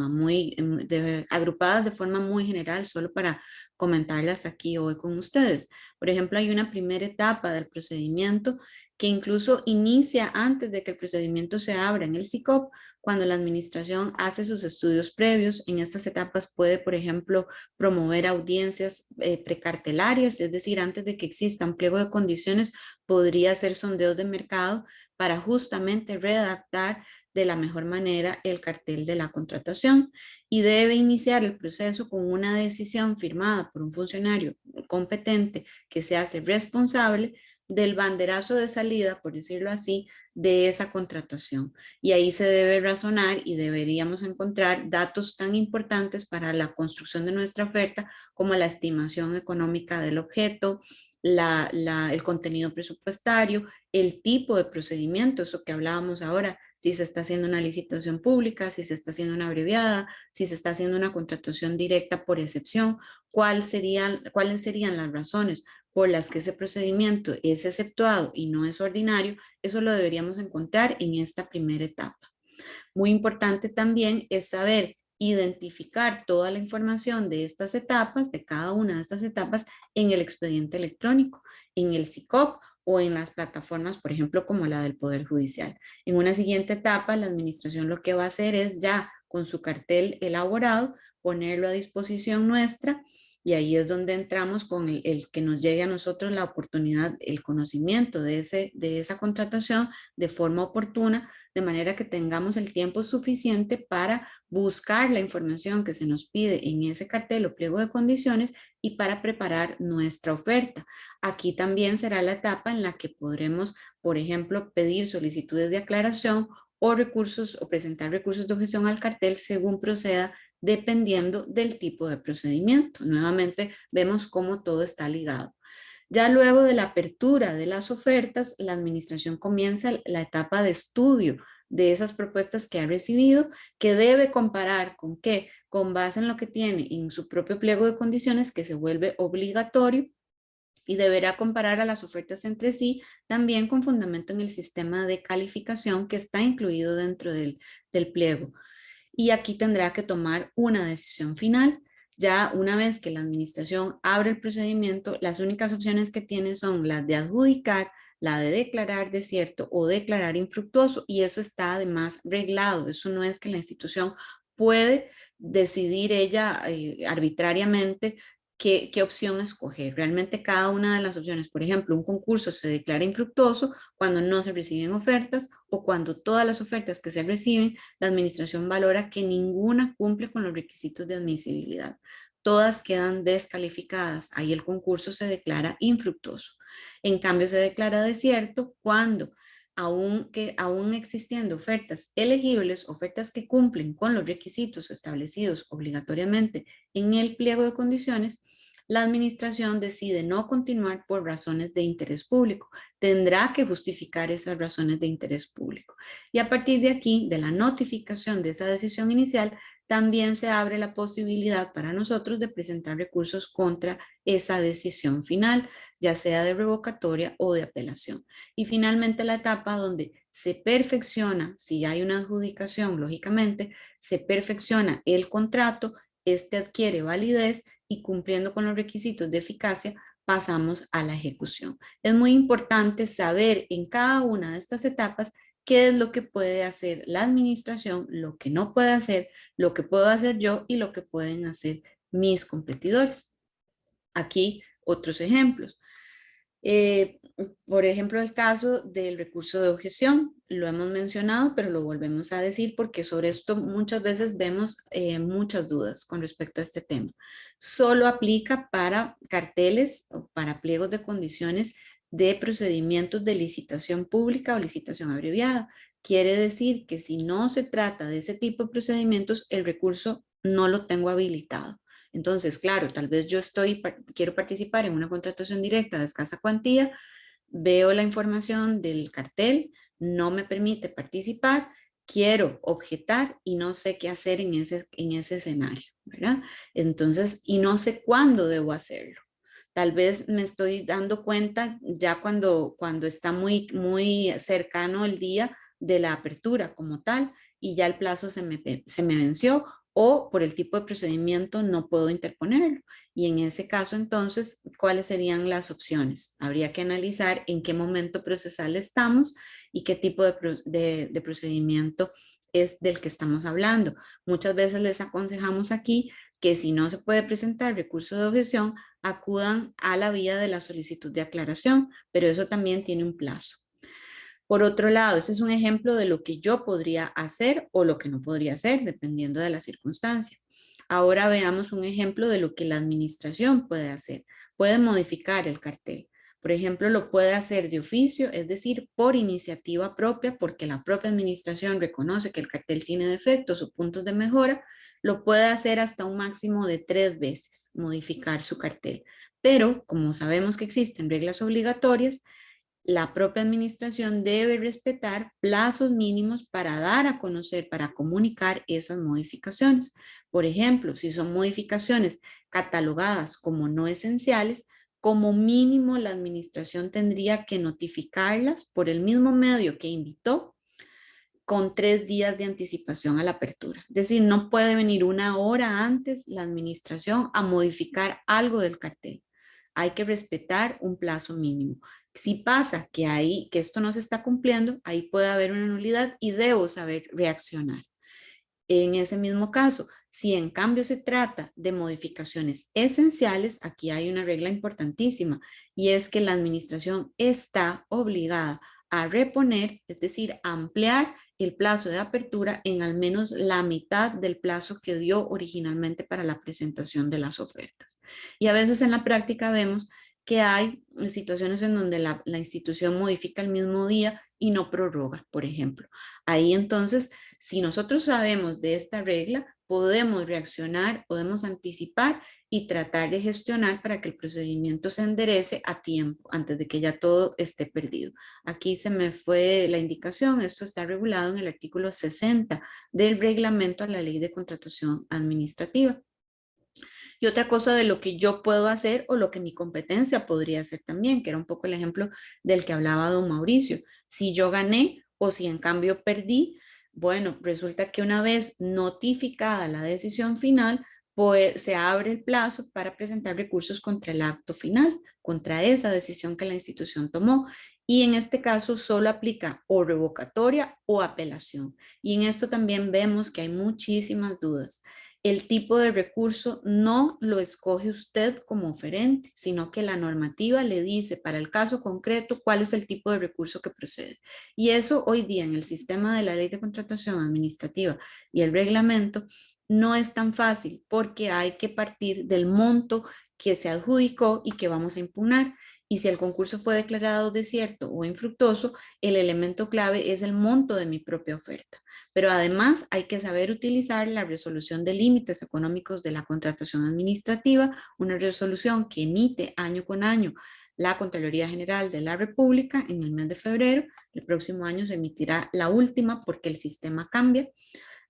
agrupadas de forma muy general, solo para comentarlas aquí hoy con ustedes. Por ejemplo, hay una primera etapa del procedimiento que incluso inicia antes de que el procedimiento se abra en el SICOP, cuando la administración hace sus estudios previos. En estas etapas puede, por ejemplo, promover audiencias precartelarias, es decir, antes de que exista un pliego de condiciones, podría hacer sondeos de mercado para justamente redactar de la mejor manera el cartel de la contratación, y debe iniciar el proceso con una decisión firmada por un funcionario competente que se hace responsable del banderazo de salida, por decirlo así, de esa contratación. Y ahí se debe razonar y deberíamos encontrar datos tan importantes para la construcción de nuestra oferta como la estimación económica del objeto, el contenido presupuestario, el tipo de procedimiento, eso que hablábamos ahora, si se está haciendo una licitación pública, si se está haciendo una abreviada, si se está haciendo una contratación directa por excepción, cuáles serían las razones por las que ese procedimiento es exceptuado y no es ordinario. Eso lo deberíamos encontrar en esta primera etapa. Muy importante también es saber identificar toda la información de estas etapas, de cada una de estas etapas, en el expediente electrónico, en el SICOP o en las plataformas, por ejemplo, como la del Poder Judicial. En una siguiente etapa, la administración lo que va a hacer es ya con su cartel elaborado, ponerlo a disposición nuestra, y ahí es donde entramos con el que nos llegue a nosotros la oportunidad, el conocimiento de esa contratación de forma oportuna, de manera que tengamos el tiempo suficiente para buscar la información que se nos pide en ese cartel o pliego de condiciones y para preparar nuestra oferta. Aquí también será la etapa en la que podremos, por ejemplo, pedir solicitudes de aclaración o presentar recursos de objeción al cartel según proceda, dependiendo del tipo de procedimiento. Nuevamente vemos cómo todo está ligado. Ya luego de la apertura de las ofertas, la administración comienza la etapa de estudio de esas propuestas que ha recibido, que debe comparar con qué, con base en lo que tiene en su propio pliego de condiciones, que se vuelve obligatorio, y deberá comparar a las ofertas entre sí, también con fundamento en el sistema de calificación que está incluido dentro del pliego. Y aquí tendrá que tomar una decisión final. Ya una vez que la administración abre el procedimiento, las únicas opciones que tiene son las de adjudicar, la de declarar desierto o declarar infructuoso, y eso está además reglado. Eso no es que la institución puede decidir ella arbitrariamente qué opción escoger. Realmente cada una de las opciones, por ejemplo, un concurso se declara infructuoso cuando no se reciben ofertas o cuando todas las ofertas que se reciben, la administración valora que ninguna cumple con los requisitos de admisibilidad. todas quedan descalificadas. Ahí el concurso se declara infructuoso. En cambio, se declara desierto cuando, aún existiendo ofertas elegibles, ofertas que cumplen con los requisitos establecidos obligatoriamente en el pliego de condiciones, la administración decide no continuar por razones de interés público. Tendrá que justificar esas razones de interés público. Y a partir de aquí, de la notificación de esa decisión inicial, también se abre la posibilidad para nosotros de presentar recursos contra esa decisión final, ya sea de revocatoria o de apelación. Y finalmente la etapa donde se perfecciona, si hay una adjudicación, lógicamente, se perfecciona el contrato, este adquiere validez y cumpliendo con los requisitos de eficacia, pasamos a la ejecución. Es muy importante saber en cada una de estas etapas qué es lo que puede hacer la administración, lo que no puede hacer, lo que puedo hacer yo y lo que pueden hacer mis competidores. Aquí otros ejemplos. Por ejemplo, el caso del recurso de objeción, lo hemos mencionado, pero lo volvemos a decir porque sobre esto muchas veces vemos muchas dudas con respecto a este tema. Solo aplica para carteles o para pliegos de condiciones de procedimientos de licitación pública o licitación abreviada. Quiere decir que si no se trata de ese tipo de procedimientos, el recurso no lo tengo habilitado. Entonces, claro, tal vez yo quiero participar en una contratación directa de escasa cuantía, veo la información del cartel, no me permite participar, quiero objetar y no sé qué hacer en ese escenario, ¿verdad? Entonces, y no sé cuándo debo hacerlo. Tal vez me estoy dando cuenta ya cuando está muy cercano el día de la apertura como tal y ya el plazo se me venció o por el tipo de procedimiento no puedo interponerlo. Y en ese caso, entonces, ¿cuáles serían las opciones? Habría que analizar en qué momento procesal estamos y qué tipo de procedimiento es del que estamos hablando. Muchas veces les aconsejamos aquí que si no se puede presentar recurso de objeción, acudan a la vía de la solicitud de aclaración, pero eso también tiene un plazo. Por otro lado, ese es un ejemplo de lo que yo podría hacer o lo que no podría hacer, dependiendo de la circunstancia. Ahora veamos un ejemplo de lo que la administración puede hacer. Puede modificar el cartel. Por ejemplo, lo puede hacer de oficio, es decir, por iniciativa propia, porque la propia administración reconoce que el cartel tiene defectos o puntos de mejora. Lo puede hacer hasta un máximo de 3 veces, modificar su cartel. Pero, como sabemos que existen reglas obligatorias, la propia administración debe respetar plazos mínimos para dar a conocer, para comunicar esas modificaciones. Por ejemplo, si son modificaciones catalogadas como no esenciales, como mínimo la administración tendría que notificarlas por el mismo medio que invitó con 3 días de anticipación a la apertura. Es decir, no puede venir una hora antes la administración a modificar algo del cartel. Hay que respetar un plazo mínimo. Si pasa que esto no se está cumpliendo, ahí puede haber una nulidad y debo saber reaccionar. En ese mismo caso, si en cambio se trata de modificaciones esenciales, aquí hay una regla importantísima y es que la administración está obligada a reponer, es decir, ampliar el plazo de apertura en al menos la mitad del plazo que dio originalmente para la presentación de las ofertas. Y a veces en la práctica vemos que hay situaciones en donde la institución modifica el mismo día y no prorroga, por ejemplo. Ahí entonces, si nosotros sabemos de esta regla, podemos reaccionar, podemos anticipar y tratar de gestionar para que el procedimiento se enderece a tiempo, antes de que ya todo esté perdido. Aquí se me fue la indicación, esto está regulado en el artículo 60 del reglamento a la ley de contratación administrativa. Y otra cosa de lo que yo puedo hacer o lo que mi competencia podría hacer también, que era un poco el ejemplo del que hablaba don Mauricio. Si yo gané o si en cambio perdí, bueno, resulta que una vez notificada la decisión final, pues se abre el plazo para presentar recursos contra el acto final, contra esa decisión que la institución tomó. Y en este caso solo aplica o revocatoria o apelación. Y en esto también vemos que hay muchísimas dudas. El tipo de recurso no lo escoge usted como oferente, sino que la normativa le dice para el caso concreto cuál es el tipo de recurso que procede. Y eso hoy día en el sistema de la ley de contratación administrativa y el reglamento No es tan fácil porque hay que partir del monto que se adjudicó y que vamos a impugnar. Y si el concurso fue declarado desierto o infructuoso, el elemento clave es el monto de mi propia oferta. Pero además hay que saber utilizar la resolución de límites económicos de la contratación administrativa, una resolución que emite año con año la Contraloría General de la República en el mes de febrero. El próximo año se emitirá la última porque el sistema cambia.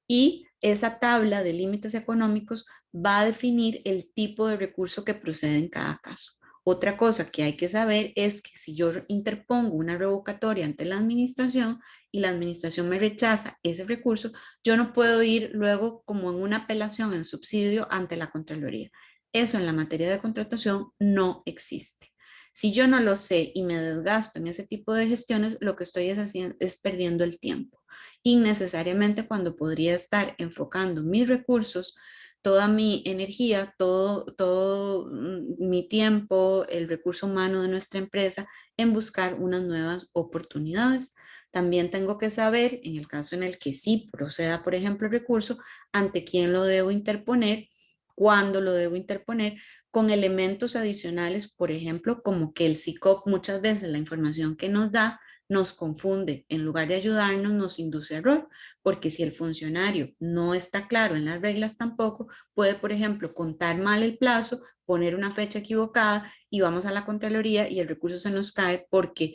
Y esa tabla de límites económicos va a definir el tipo de recurso que procede en cada caso. Otra cosa que hay que saber es que si yo interpongo una revocatoria ante la administración y la administración me rechaza ese recurso, yo no puedo ir luego como en una apelación en subsidio ante la Contraloría. Eso en la materia de contratación no existe. Si yo no lo sé y me desgasto en ese tipo de gestiones, lo que estoy es perdiendo el tiempo innecesariamente cuando podría estar enfocando mis recursos, toda mi energía, todo mi tiempo, el recurso humano de nuestra empresa en buscar unas nuevas oportunidades. También tengo que saber, en el caso en el que sí proceda, por ejemplo, el recurso, ante quién lo debo interponer, cuándo lo debo interponer, con elementos adicionales, por ejemplo, como que el SICOP muchas veces la información que nos da nos confunde, en lugar de ayudarnos, nos induce a error, porque si el funcionario no está claro en las reglas tampoco, puede, por ejemplo, contar mal el plazo, poner una fecha equivocada y vamos a la Contraloría y el recurso se nos cae porque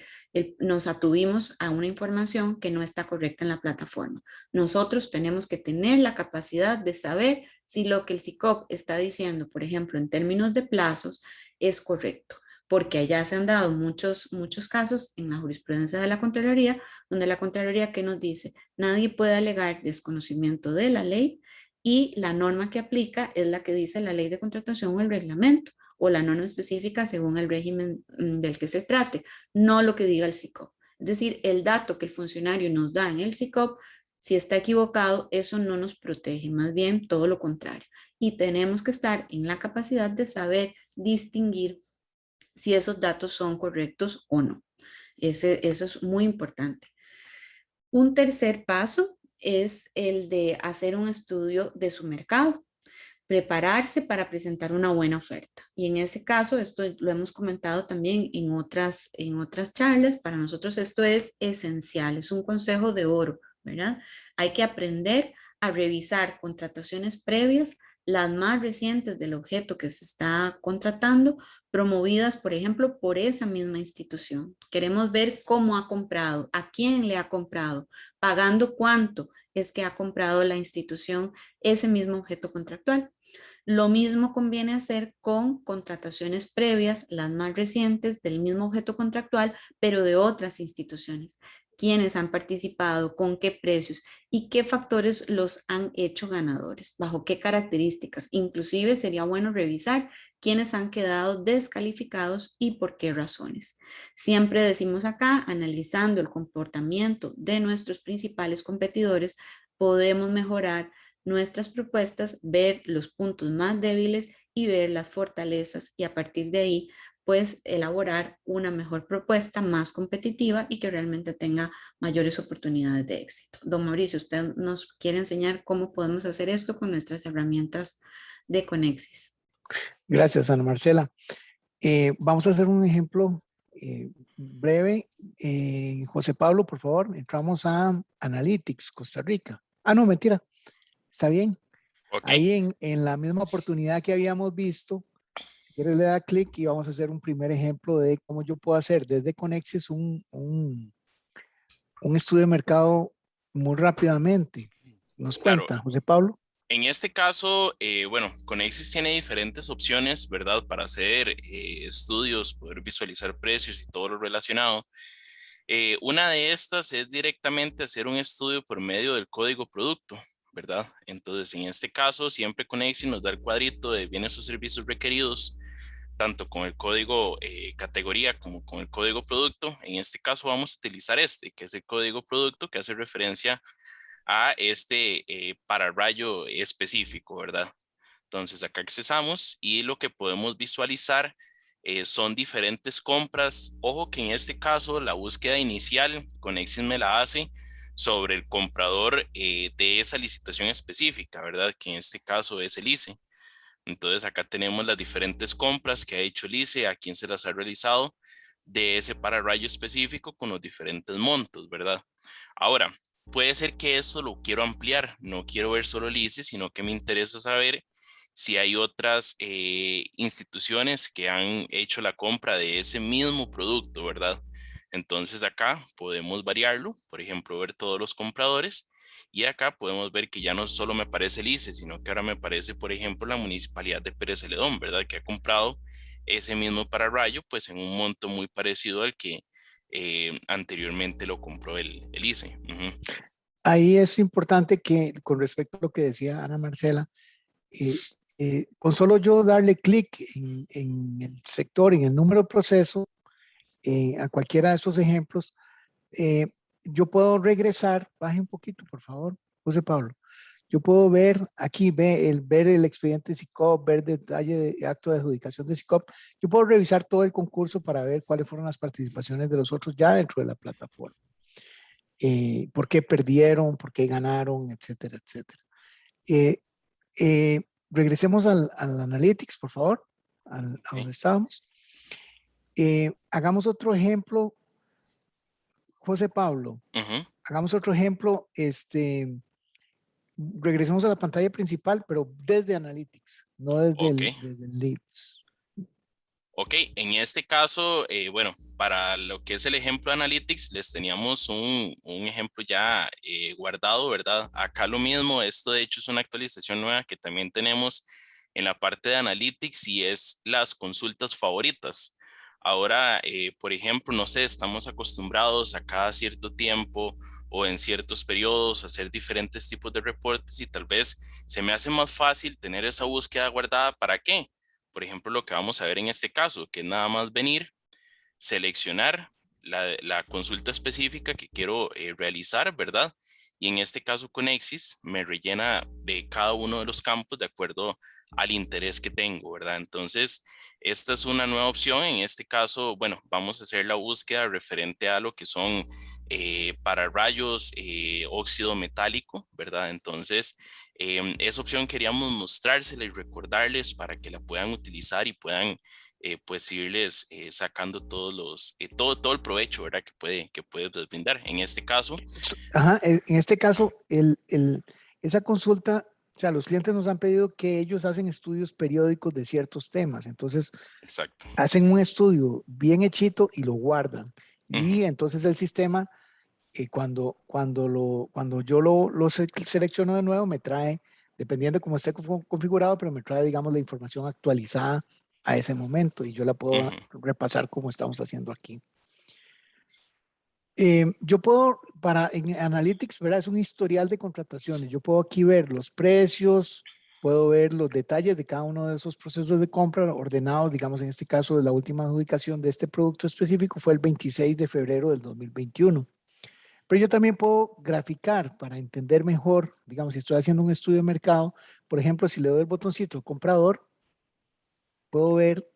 nos atuvimos a una información que no está correcta en la plataforma. Nosotros tenemos que tener la capacidad de saber si lo que el SICOP está diciendo, por ejemplo, en términos de plazos, es correcto, porque allá se han dado muchos casos en la jurisprudencia de la Contraloría, donde la Contraloría que nos dice, nadie puede alegar desconocimiento de la ley y la norma que aplica es la que dice la ley de contratación o el reglamento, o la norma específica según el régimen del que se trate, no lo que diga el SICOP. Es decir, el dato que el funcionario nos da en el SICOP, si está equivocado, eso no nos protege, más bien todo lo contrario. Y tenemos que estar en la capacidad de saber distinguir si esos datos son correctos o no. Eso es muy importante. Un tercer paso es el de hacer un estudio de su mercado, prepararse para presentar una buena oferta. Y en ese caso, esto lo hemos comentado también en otras charlas, para nosotros esto es esencial, es un consejo de oro, ¿verdad? Hay que aprender a revisar contrataciones previas, las más recientes del objeto que se está contratando, promovidas, por ejemplo, por esa misma institución. Queremos ver cómo ha comprado, a quién le ha comprado, pagando cuánto es que ha comprado la institución ese mismo objeto contractual. Lo mismo conviene hacer con contrataciones previas, las más recientes del mismo objeto contractual, pero de otras instituciones. ¿Quiénes han participado? ¿Con qué precios? ¿Y qué factores los han hecho ganadores? ¿Bajo qué características? Inclusive sería bueno revisar quiénes han quedado descalificados y por qué razones. Siempre decimos acá, analizando el comportamiento de nuestros principales competidores, podemos mejorar nuestras propuestas, ver los puntos más débiles y ver las fortalezas y a partir de ahí pues elaborar una mejor propuesta más competitiva y que realmente tenga mayores oportunidades de éxito. Don Mauricio, usted nos quiere enseñar cómo podemos hacer esto con nuestras herramientas de Conexis. Gracias, Ana Marcela. Vamos a hacer un ejemplo breve. José Pablo, por favor, entramos a Analytics, Costa Rica. Ah, no, mentira. Está bien. Okay. Ahí en la misma oportunidad que habíamos visto, si quieres le da clic y vamos a hacer un primer ejemplo de cómo yo puedo hacer desde Conexis un estudio de mercado muy rápidamente. ¿Nos cuenta, Claro. José Pablo? En este caso, bueno, Conexis tiene diferentes opciones, ¿verdad? Para hacer estudios, poder visualizar precios y todo lo relacionado. Una de estas es directamente hacer un estudio por medio del código producto, ¿verdad? Entonces, en este caso, siempre Conexis nos da el cuadrito de bienes o servicios requeridos, tanto con el código categoría como con el código producto. En este caso vamos a utilizar este, que es el código producto, que hace referencia a este pararrayo específico, ¿verdad? Entonces acá accesamos y lo que podemos visualizar son diferentes compras. Ojo que en este caso la búsqueda inicial Conexis me la hace sobre el comprador de esa licitación específica, ¿verdad? Que en este caso es el ICE. Entonces acá tenemos las diferentes compras que ha hecho el ICE, a quién se las ha realizado de ese pararrayo específico con los diferentes montos, ¿verdad? Ahora, puede ser que esto lo quiero ampliar, no quiero ver solo el ICE, sino que me interesa saber si hay otras instituciones que han hecho la compra de ese mismo producto, ¿verdad? Entonces acá podemos variarlo, por ejemplo, ver todos los compradores y acá podemos ver que ya no solo me aparece el ICE, sino que ahora me aparece, por ejemplo, la Municipalidad de Pérez Celedón, ¿verdad? Que ha comprado ese mismo pararrayo, pues en un monto muy parecido al que anteriormente lo compró el ICE. Ujú. Ahí es importante que con respecto a lo que decía Ana Marcela, eh, con solo yo darle clic en el sector, en el número de proceso, a cualquiera de esos ejemplos, eh, yo puedo regresar, baje un poquito, por favor, José Pablo. Yo puedo ver aquí, ver el expediente SICOP, ver detalle de acto de adjudicación de SICOP. Yo puedo revisar todo el concurso para ver cuáles fueron las participaciones de los otros ya dentro de la plataforma. Por qué perdieron, por qué ganaron, etcétera, etcétera. Eh, regresemos al Analytics, por favor, a donde estábamos. Hagamos otro ejemplo, José Pablo. Ujú. Hagamos otro ejemplo, regresemos a la pantalla principal, pero desde Analytics, no Ok. desde el Leads. Ok, en este caso, bueno, para lo que es el ejemplo de Analytics, les teníamos un ejemplo ya guardado, ¿verdad? Acá lo mismo, esto de hecho es una actualización nueva que también tenemos en la parte de Analytics y es las consultas favoritas. Ahora, por ejemplo, no sé, estamos acostumbrados a cada cierto tiempo o en ciertos periodos a hacer diferentes tipos de reportes y tal vez se me hace más fácil tener esa búsqueda guardada. ¿Para qué? Por ejemplo, lo que vamos a ver en este caso, que es nada más venir, seleccionar la consulta específica que quiero realizar, ¿verdad? Y en este caso con Exis me rellena de cada uno de los campos de acuerdo al interés que tengo, ¿verdad? Entonces, esta es una nueva opción. En este caso, bueno, vamos a hacer la búsqueda referente a lo que son para rayos óxido metálico, ¿verdad? Entonces, esa opción queríamos mostrársela y recordarles para que la puedan utilizar y puedan pues irles sacando todo el provecho, ¿verdad? Que puede brindar. En este caso, Ajá, en este caso, esa consulta, o sea, los clientes nos han pedido que ellos hacen estudios periódicos de ciertos temas. Entonces, exacto. hacen un estudio bien hechito y lo guardan. Ujú, Y entonces el sistema, cuando yo lo selecciono de nuevo, me trae, dependiendo de cómo esté configurado, pero me trae, digamos, la información actualizada a ese momento y yo la puedo ujú. repasar como estamos haciendo aquí. Yo puedo, en Analytics, ¿verdad? Es un historial de contrataciones. Yo puedo aquí ver los precios, puedo ver los detalles de cada uno de esos procesos de compra ordenados, digamos, en este caso, de la última adjudicación de este producto específico fue el 26 de febrero del 2021. Pero yo también puedo graficar para entender mejor, digamos, si estoy haciendo un estudio de mercado, por ejemplo, si le doy el botoncito comprador, puedo ver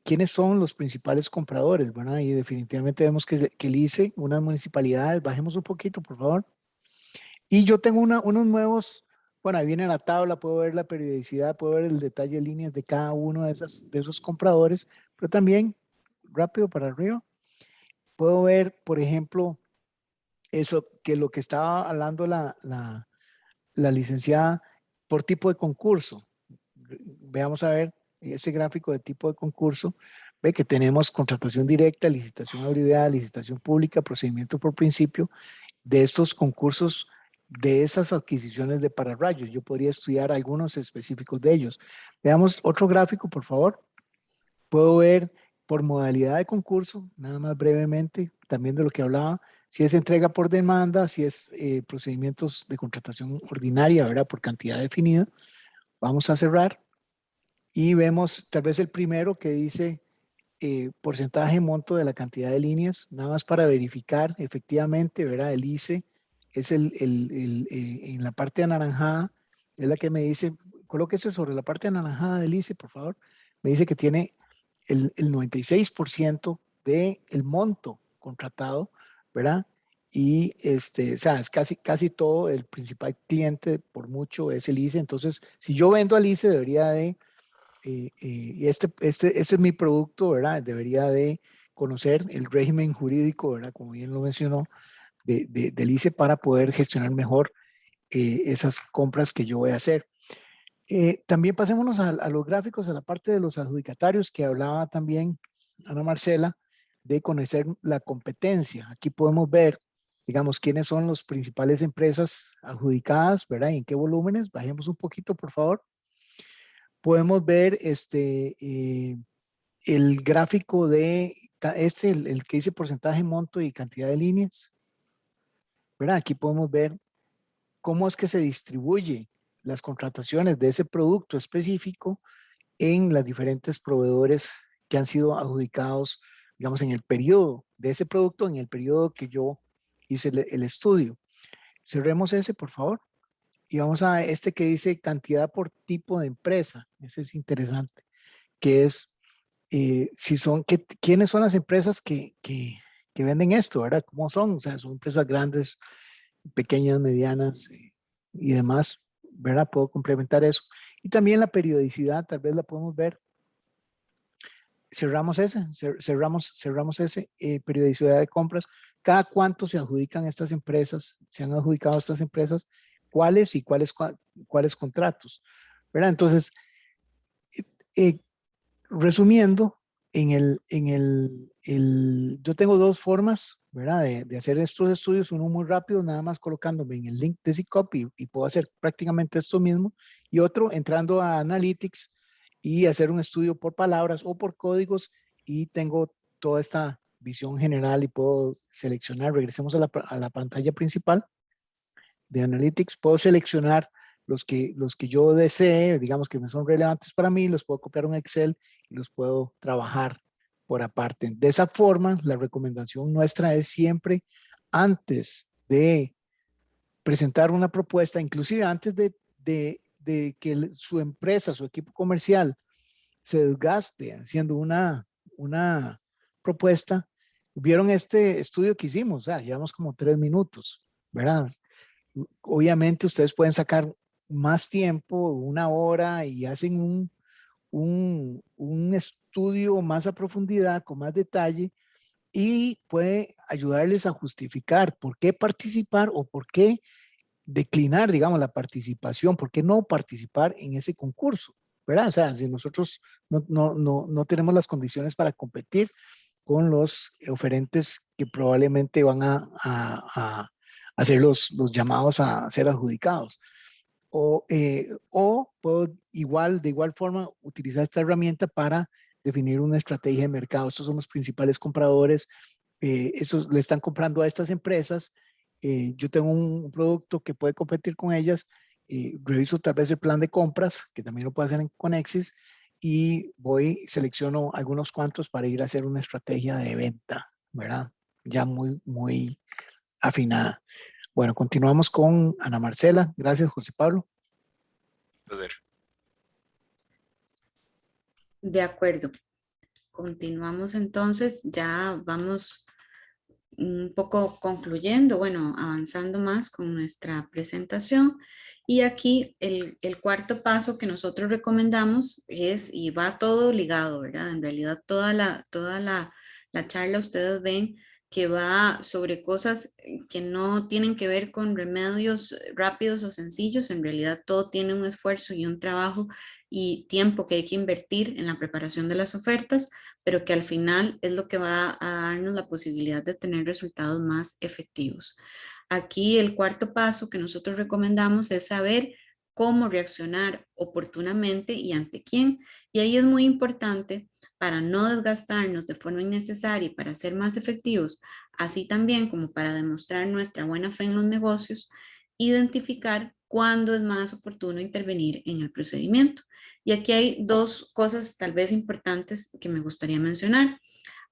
quiénes son los principales compradores, ¿verdad? Y definitivamente vemos que el ICE, unas municipalidades, bajemos un poquito, por favor. Y yo tengo unos nuevos, bueno, ahí viene la tabla, puedo ver la periodicidad, puedo ver el detalle de líneas de cada uno de esos compradores, pero también, rápido para arriba, puedo ver, por ejemplo, eso, que lo que estaba hablando la licenciada por tipo de concurso. Veamos a ver ese gráfico de tipo de concurso. Ve que tenemos contratación directa, licitación abreviada, licitación pública, procedimiento por principio de estos concursos, de esas adquisiciones de pararrayos. Yo podría estudiar algunos específicos de ellos. Veamos otro gráfico, por favor. Puedo ver por modalidad de concurso, nada más brevemente, también de lo que hablaba, si es entrega por demanda, si es procedimientos de contratación ordinaria, ¿verdad? Por cantidad definida. Vamos a cerrar y vemos tal vez el primero que dice porcentaje monto de la cantidad de líneas, nada más para verificar efectivamente, ¿verdad? El ICE es en la parte anaranjada, es la que me dice, colóquese sobre la parte anaranjada del ICE, por favor. Me dice que tiene el 96% del monto contratado, ¿verdad? y o sea, es casi todo, el principal cliente por mucho es el ICE. Entonces, si yo vendo al ICE, debería de, y este es mi producto, ¿verdad? Debería de conocer el régimen jurídico, ¿verdad? Como bien lo mencionó, del ICE para poder gestionar mejor esas compras que yo voy a hacer. También pasémonos a los gráficos, a la parte de los adjudicatarios que hablaba también Ana Marcela, de conocer la competencia. Aquí podemos ver, digamos, quiénes son las principales empresas adjudicadas, ¿verdad? Y en qué volúmenes. Bajemos un poquito, por favor. Podemos ver el gráfico de, el que dice porcentaje, monto y cantidad de líneas, ¿verdad? Aquí podemos ver cómo es que se distribuye las contrataciones de ese producto específico en las diferentes proveedores que han sido adjudicados, digamos, en el periodo de ese producto, en el periodo que yo hice el estudio. Cerremos ese, por favor. Y vamos a este que dice cantidad por tipo de empresa. Ese es interesante, que es si son, quiénes son las empresas que venden esto, ¿verdad? ¿Cómo son? O sea, son empresas grandes, pequeñas, medianas y demás, ¿verdad? Puedo complementar eso. Y también la periodicidad, tal vez la podemos ver. Cerramos ese, cerramos ese, periodicidad de compras. ¿Cada cuánto se adjudican estas empresas? ¿Se han adjudicado estas empresas? ¿Cuáles y cuáles contratos? ¿Verdad? Entonces, eh, resumiendo, yo tengo dos formas, ¿verdad? De hacer estos estudios, uno muy rápido, nada más colocándome en el link de Copy y puedo hacer prácticamente esto mismo, y otro entrando a Analytics y hacer un estudio por palabras o por códigos y tengo toda esta visión general y puedo seleccionar, regresemos a la pantalla principal de Analytics, puedo seleccionar los que yo desee, digamos que me son relevantes para mí, los puedo copiar a un Excel y los puedo trabajar por aparte. De esa forma, la recomendación nuestra es siempre antes de presentar una propuesta, inclusive antes de que su empresa, su equipo comercial se desgaste haciendo una propuesta. Vieron este estudio que hicimos, o sea, llevamos como 3 minutos, ¿verdad? Obviamente ustedes pueden sacar más tiempo, una hora, y hacen un estudio más a profundidad, con más detalle, y puede ayudarles a justificar por qué participar o por qué declinar, digamos, la participación, por qué no participar en ese concurso, ¿verdad? O sea, si nosotros no tenemos las condiciones para competir con los oferentes que probablemente van a hacer los llamados a ser adjudicados. O puedo de igual forma utilizar esta herramienta para definir una estrategia de mercado. Estos son los principales compradores. Esos le están comprando a estas empresas. Yo tengo un producto que puede competir con ellas. Reviso tal vez el plan de compras, que también lo puedo hacer en Conexis, y selecciono algunos cuantos para ir a hacer una estrategia de venta, ¿verdad? Ya muy afinada. Bueno, continuamos con Ana Marcela. Gracias, José Pablo. Placer. De acuerdo. Continuamos entonces, ya vamos un poco concluyendo, bueno, avanzando más con nuestra presentación. Y aquí el cuarto paso que nosotros recomendamos es, y va todo ligado, ¿verdad? En realidad toda la charla ustedes ven que va sobre cosas que no tienen que ver con remedios rápidos o sencillos. En realidad todo tiene un esfuerzo y un trabajo y tiempo que hay que invertir en la preparación de las ofertas, pero que al final es lo que va a darnos la posibilidad de tener resultados más efectivos. Aquí el cuarto paso que nosotros recomendamos es saber cómo reaccionar oportunamente y ante quién. Y ahí es muy importante, para no desgastarnos de forma innecesaria y para ser más efectivos, así también como para demostrar nuestra buena fe en los negocios, identificar cuándo es más oportuno intervenir en el procedimiento. Y aquí hay dos cosas tal vez importantes que me gustaría mencionar.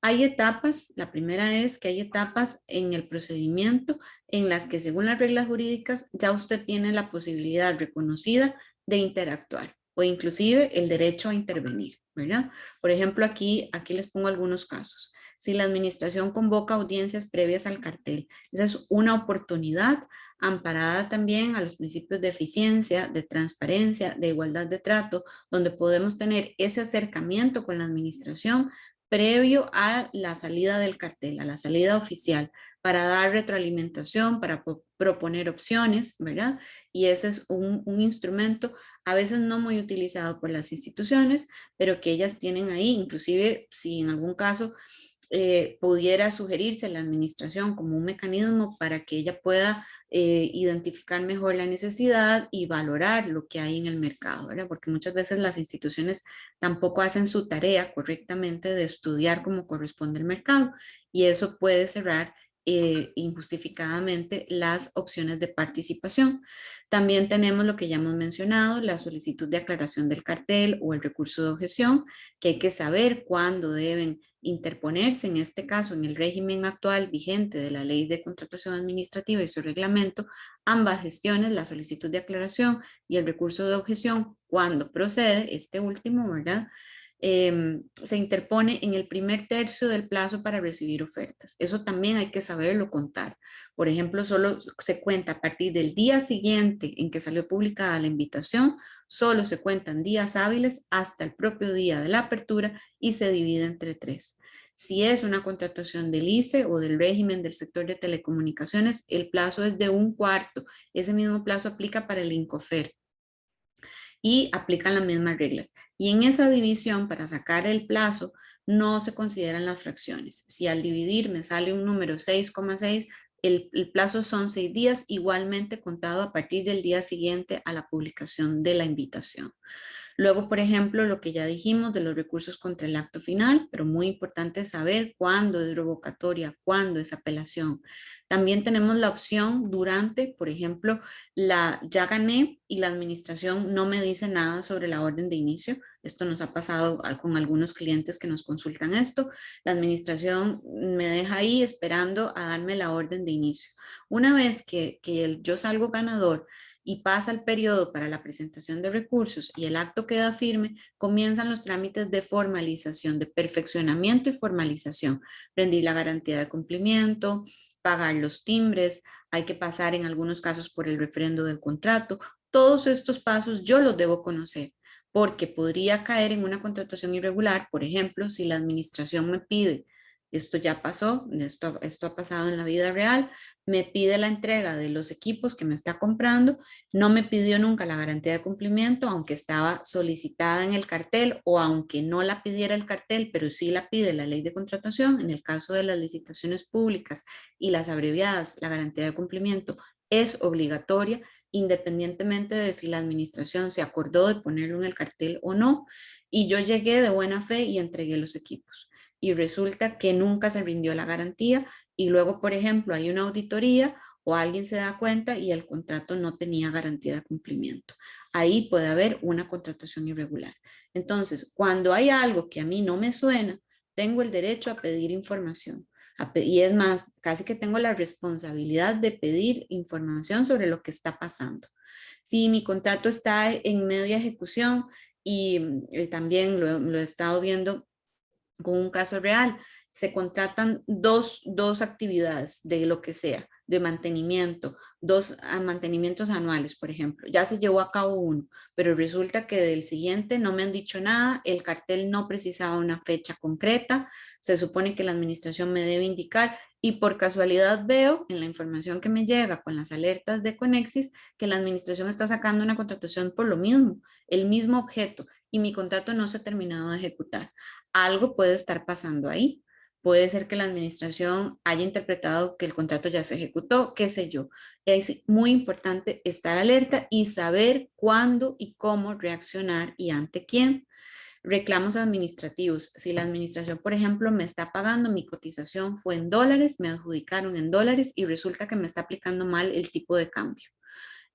Hay etapas, la primera es que hay etapas en el procedimiento en las que según las reglas jurídicas ya usted tiene la posibilidad reconocida de interactuar o inclusive el derecho a intervenir, ¿verdad? Por ejemplo, aquí les pongo algunos casos. si la administración convoca audiencias previas al cartel. Esa es una oportunidad amparada también a los principios de eficiencia, de transparencia, de igualdad de trato, donde podemos tener ese acercamiento con la administración previo a la salida del cartel, a la salida oficial, para dar retroalimentación, para proponer opciones, ¿verdad? Y ese es un instrumento a veces no muy utilizado por las instituciones, pero que ellas tienen ahí, inclusive si en algún caso pudiera sugerirse a la administración como un mecanismo para que ella pueda identificar mejor la necesidad y valorar lo que hay en el mercado, ¿verdad? Porque muchas veces las instituciones tampoco hacen su tarea correctamente de estudiar cómo corresponde el mercado y eso puede cerrar injustificadamente las opciones de participación. También tenemos lo que ya hemos mencionado, la solicitud de aclaración del cartel o el recurso de objeción, que hay que saber cuándo deben interponerse, en este caso en el régimen actual vigente de la Ley de Contratación Administrativa y su reglamento, ambas gestiones, la solicitud de aclaración y el recurso de objeción, cuando procede, este último, ¿verdad? Se interpone en el primer tercio del plazo para recibir ofertas. Eso también hay que saberlo contar. Por ejemplo, solo se cuenta a partir del día siguiente en que salió publicada la invitación, solo se cuentan días hábiles hasta el propio día de la apertura y se divide entre 3. Si es una contratación del ICE o del régimen del sector de telecomunicaciones, el plazo es de 1/4. Ese mismo plazo aplica para el INCOFER y aplican las mismas reglas. Y en esa división, para sacar el plazo, no se consideran las fracciones. Si al dividir me sale un número 6,6, el plazo son 6 días, igualmente contado a partir del día siguiente a la publicación de la invitación. Luego, por ejemplo, lo que ya dijimos de los recursos contra el acto final, pero muy importante saber cuándo es revocatoria, cuándo es apelación. También tenemos la opción durante, por ejemplo, ya gané y la administración no me dice nada sobre la orden de inicio. Esto nos ha pasado con algunos clientes que nos consultan esto. La administración me deja ahí esperando a darme la orden de inicio. Una vez que yo salgo ganador y pasa el periodo para la presentación de recursos y el acto queda firme, comienzan los trámites de formalización, de perfeccionamiento y formalización. Rendir la garantía de cumplimiento, pagar los timbres, hay que pasar en algunos casos por el refrendo del contrato. Todos estos pasos yo los debo conocer porque podría caer en una contratación irregular, por ejemplo, si la administración me pide, esto ya pasó, esto ha pasado en la vida real, me pide la entrega de los equipos que me está comprando, no me pidió nunca la garantía de cumplimiento, aunque estaba solicitada en el cartel o aunque no la pidiera el cartel, pero sí la pide la ley de contratación. En el caso de las licitaciones públicas y las abreviadas, la garantía de cumplimiento es obligatoria, independientemente de si la administración se acordó de ponerlo en el cartel o no. Y yo llegué de buena fe y entregué los equipos. Y resulta que nunca se rindió la garantía y luego, por ejemplo, hay una auditoría o alguien se da cuenta y el contrato no tenía garantía de cumplimiento. Ahí puede haber una contratación irregular. Entonces, cuando hay algo que a mí no me suena, tengo el derecho a pedir información. Y es más, casi que tengo la responsabilidad de pedir información sobre lo que está pasando. Si mi contrato está en media ejecución y también lo he estado viendo con un caso real, se contratan dos actividades de lo que sea, de mantenimiento, 2 mantenimientos anuales, por ejemplo. Ya se llevó a cabo uno, pero resulta que del siguiente no me han dicho nada, el cartel no precisaba una fecha concreta, se supone que la administración me debe indicar y por casualidad veo en la información que me llega con las alertas de Conexis que la administración está sacando una contratación por lo mismo, el mismo objeto y mi contrato no se ha terminado de ejecutar. Algo puede estar pasando ahí. Puede ser que la administración haya interpretado que el contrato ya se ejecutó, qué sé yo. Es muy importante estar alerta y saber cuándo y cómo reaccionar y ante quién. Reclamos administrativos. Si la administración, por ejemplo, me está pagando, mi cotización fue en dólares, me adjudicaron en dólares y resulta que me está aplicando mal el tipo de cambio.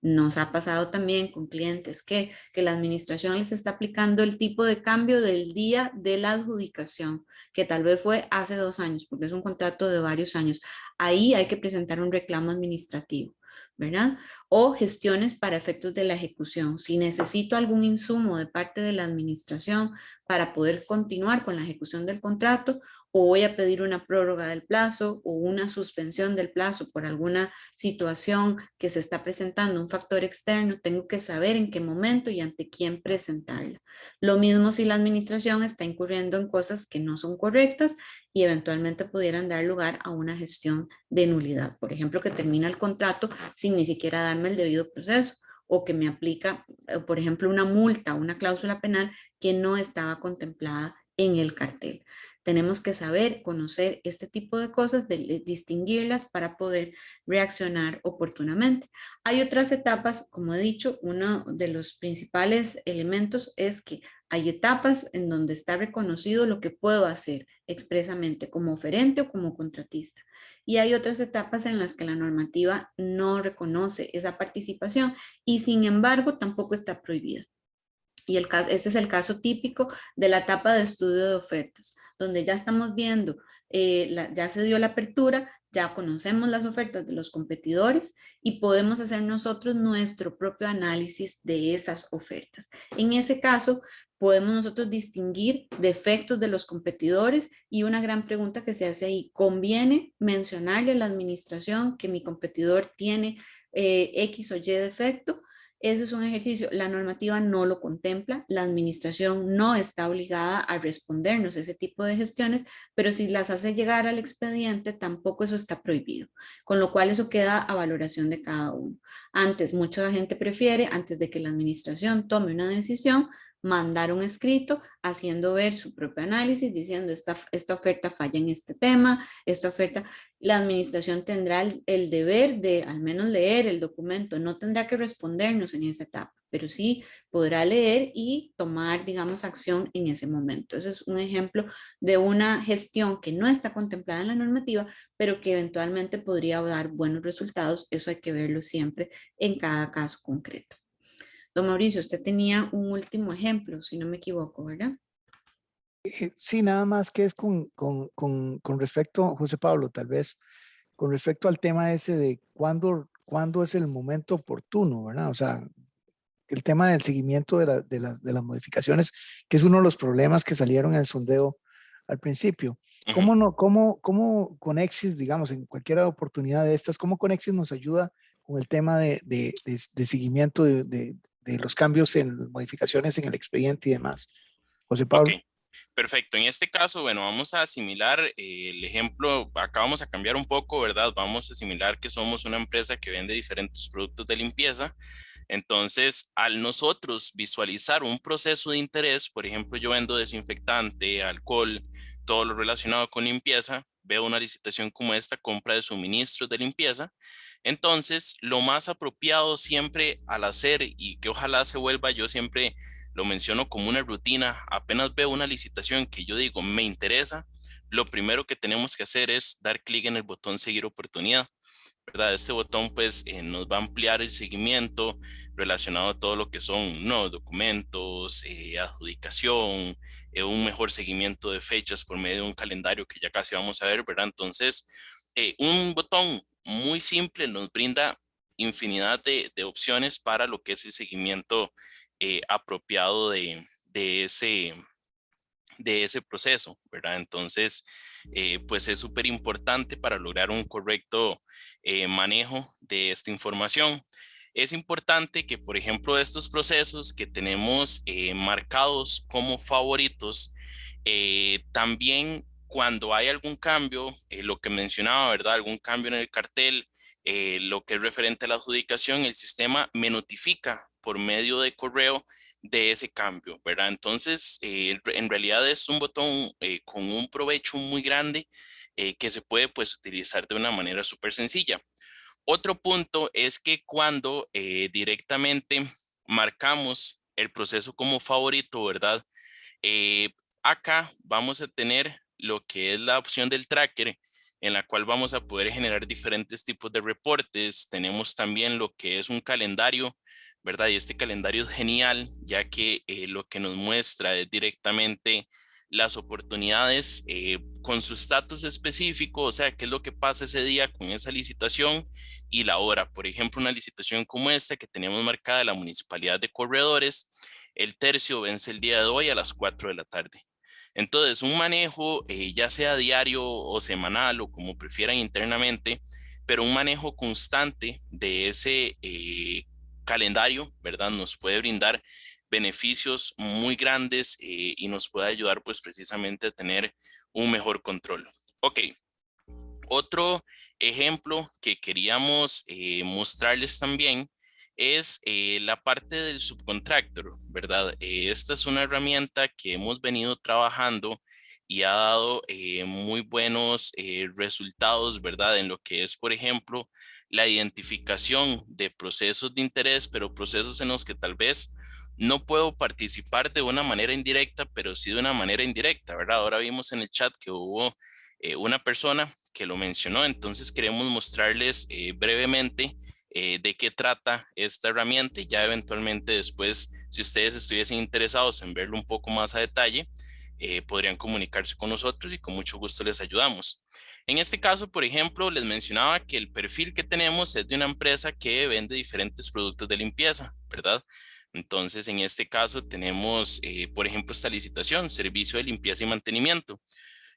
Nos ha pasado también con clientes que la administración les está aplicando el tipo de cambio del día de la adjudicación, que tal vez fue hace 2 años, porque es un contrato de varios años. Ahí hay que presentar un reclamo administrativo, ¿verdad? O gestiones para efectos de la ejecución. Si necesito algún insumo de parte de la administración para poder continuar con la ejecución del contrato, o voy a pedir una prórroga del plazo o una suspensión del plazo por alguna situación que se está presentando, un factor externo, tengo que saber en qué momento y ante quién presentarla. Lo mismo si la administración está incurriendo en cosas que no son correctas y eventualmente pudieran dar lugar a una gestión de nulidad. Por ejemplo, que termina el contrato sin ni siquiera darme el debido proceso, o que me aplica, por ejemplo, una multa, una cláusula penal que no estaba contemplada en el cartel. Tenemos que saber, conocer este tipo de cosas, distinguirlas para poder reaccionar oportunamente. Hay otras etapas, como he dicho, uno de los principales elementos es que hay etapas en donde está reconocido lo que puedo hacer expresamente como oferente o como contratista. Y hay otras etapas en las que la normativa no reconoce esa participación y sin embargo tampoco está prohibida. Y ese es el caso típico de la etapa de estudio de ofertas, donde ya estamos viendo, ya se dio la apertura, ya conocemos las ofertas de los competidores y podemos hacer nosotros nuestro propio análisis de esas ofertas. En ese caso, podemos nosotros distinguir defectos de los competidores y una gran pregunta que se hace ahí, ¿conviene mencionarle a la administración que mi competidor tiene X o Y defecto? Ese es un ejercicio, la normativa no lo contempla, la administración no está obligada a respondernos ese tipo de gestiones, pero si las hace llegar al expediente, tampoco eso está prohibido, con lo cual eso queda a valoración de cada uno. Antes, mucha gente prefiere, antes de que la administración tome una decisión, mandar un escrito haciendo ver su propio análisis, diciendo esta oferta falla en este tema, esta oferta, la administración tendrá el deber de al menos leer el documento, no tendrá que respondernos en esa etapa, pero sí podrá leer y tomar, digamos, acción en ese momento. Ese es un ejemplo de una gestión que no está contemplada en la normativa, pero que eventualmente podría dar buenos resultados. Eso hay que verlo siempre en cada caso concreto. Don Mauricio, usted tenía un último ejemplo, si no me equivoco, ¿verdad? Sí, nada más que es con respecto, José Pablo, tal vez, con respecto al tema ese de cuándo es el momento oportuno, ¿verdad? O sea, el tema del seguimiento de las modificaciones, que es uno de los problemas que salieron en el sondeo al principio. ¿Cómo, no, cómo Conexis, digamos, en cualquier oportunidad de estas, cómo Conexis nos ayuda con el tema de seguimiento de los cambios en las modificaciones en el expediente y demás? José Ok, Pablo. perfecto. En este caso, bueno, vamos a asimilar el ejemplo, acá vamos a cambiar un poco, ¿verdad? Vamos a asimilar que somos una empresa que vende diferentes productos de limpieza. Entonces, al nosotros visualizar un proceso de interés, por ejemplo, yo vendo desinfectante, alcohol, todo lo relacionado con limpieza, veo una licitación como esta, compra de suministros de limpieza. Entonces, lo más apropiado siempre al hacer y que ojalá se vuelva, yo siempre lo menciono como una rutina, apenas veo una licitación que yo digo me interesa, lo primero que tenemos que hacer es dar clic en el botón seguir oportunidad, ¿verdad? Este botón pues nos va a ampliar el seguimiento relacionado a todo lo que son nuevos documentos, adjudicación, un mejor seguimiento de fechas por medio de un calendario que ya casi vamos a ver, ¿verdad? Entonces, un botón muy simple nos brinda infinidad de opciones para lo que es el seguimiento apropiado de ese proceso, ¿verdad? Entonces, pues es súper importante para lograr un correcto manejo de esta información. Es importante que, por ejemplo, estos procesos que tenemos marcados como favoritos, también cuando hay algún cambio, lo que mencionaba, ¿verdad? Algún cambio en el cartel, lo que es referente a la adjudicación, el sistema me notifica por medio de correo de ese cambio, ¿verdad? Entonces, en realidad es un botón con un provecho muy grande que se puede pues utilizar de una manera súper sencilla. Otro punto es que cuando directamente marcamos el proceso como favorito, ¿verdad? Eh, Acá vamos a tener lo que es la opción del tracker, en la cual vamos a poder generar diferentes tipos de reportes. Tenemos también lo que es un calendario, ¿verdad? Y este calendario es genial, ya que lo que nos muestra es directamente las oportunidades con su estatus específico, o sea, qué es lo que pasa ese día con esa licitación y la hora. Por ejemplo, una licitación como esta que tenemos marcada de la Municipalidad de Corredores, el tercio vence el día de hoy a las 4 de la tarde. Entonces, un manejo, ya sea diario o semanal o como prefieran internamente, pero un manejo constante de ese calendario, ¿verdad? Nos puede brindar beneficios muy grandes y nos puede ayudar pues precisamente a tener un mejor control. Ok, otro ejemplo que queríamos mostrarles también es la parte del subcontractor, ¿verdad? Esta es una herramienta que hemos venido trabajando y ha dado muy buenos resultados, ¿verdad? En lo que es, por ejemplo, la identificación de procesos de interés, pero procesos en los que tal vez no puedo participar de una manera indirecta, pero sí de una manera indirecta, ¿verdad? Ahora vimos en el chat que hubo una persona que lo mencionó, entonces queremos mostrarles brevemente de qué trata esta herramienta y ya eventualmente después, si ustedes estuviesen interesados en verlo un poco más a detalle, podrían comunicarse con nosotros y con mucho gusto les ayudamos. En este caso, por ejemplo, les mencionaba que el perfil que tenemos es de una empresa que vende diferentes productos de limpieza, ¿verdad? Entonces, en este caso tenemos, por ejemplo, esta licitación, servicio de limpieza y mantenimiento.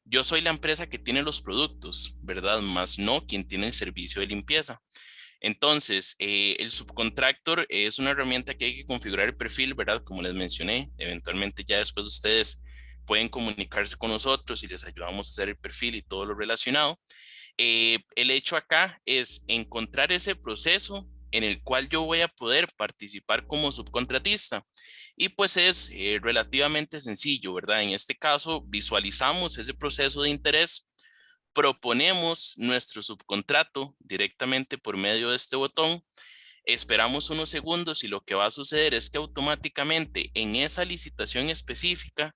Yo soy la empresa que tiene los productos, ¿verdad? Más no quien tiene el servicio de limpieza. Entonces, el subcontractor es una herramienta que hay que configurar el perfil, ¿verdad? Como les mencioné, eventualmente ya después ustedes pueden comunicarse con nosotros y les ayudamos a hacer el perfil y todo lo relacionado. El hecho acá es encontrar ese proceso en el cual yo voy a poder participar como subcontratista. Y pues es relativamente sencillo, ¿verdad? En este caso, visualizamos ese proceso de interés, proponemos nuestro subcontrato directamente por medio de este botón, esperamos unos segundos y lo que va a suceder es que automáticamente en esa licitación específica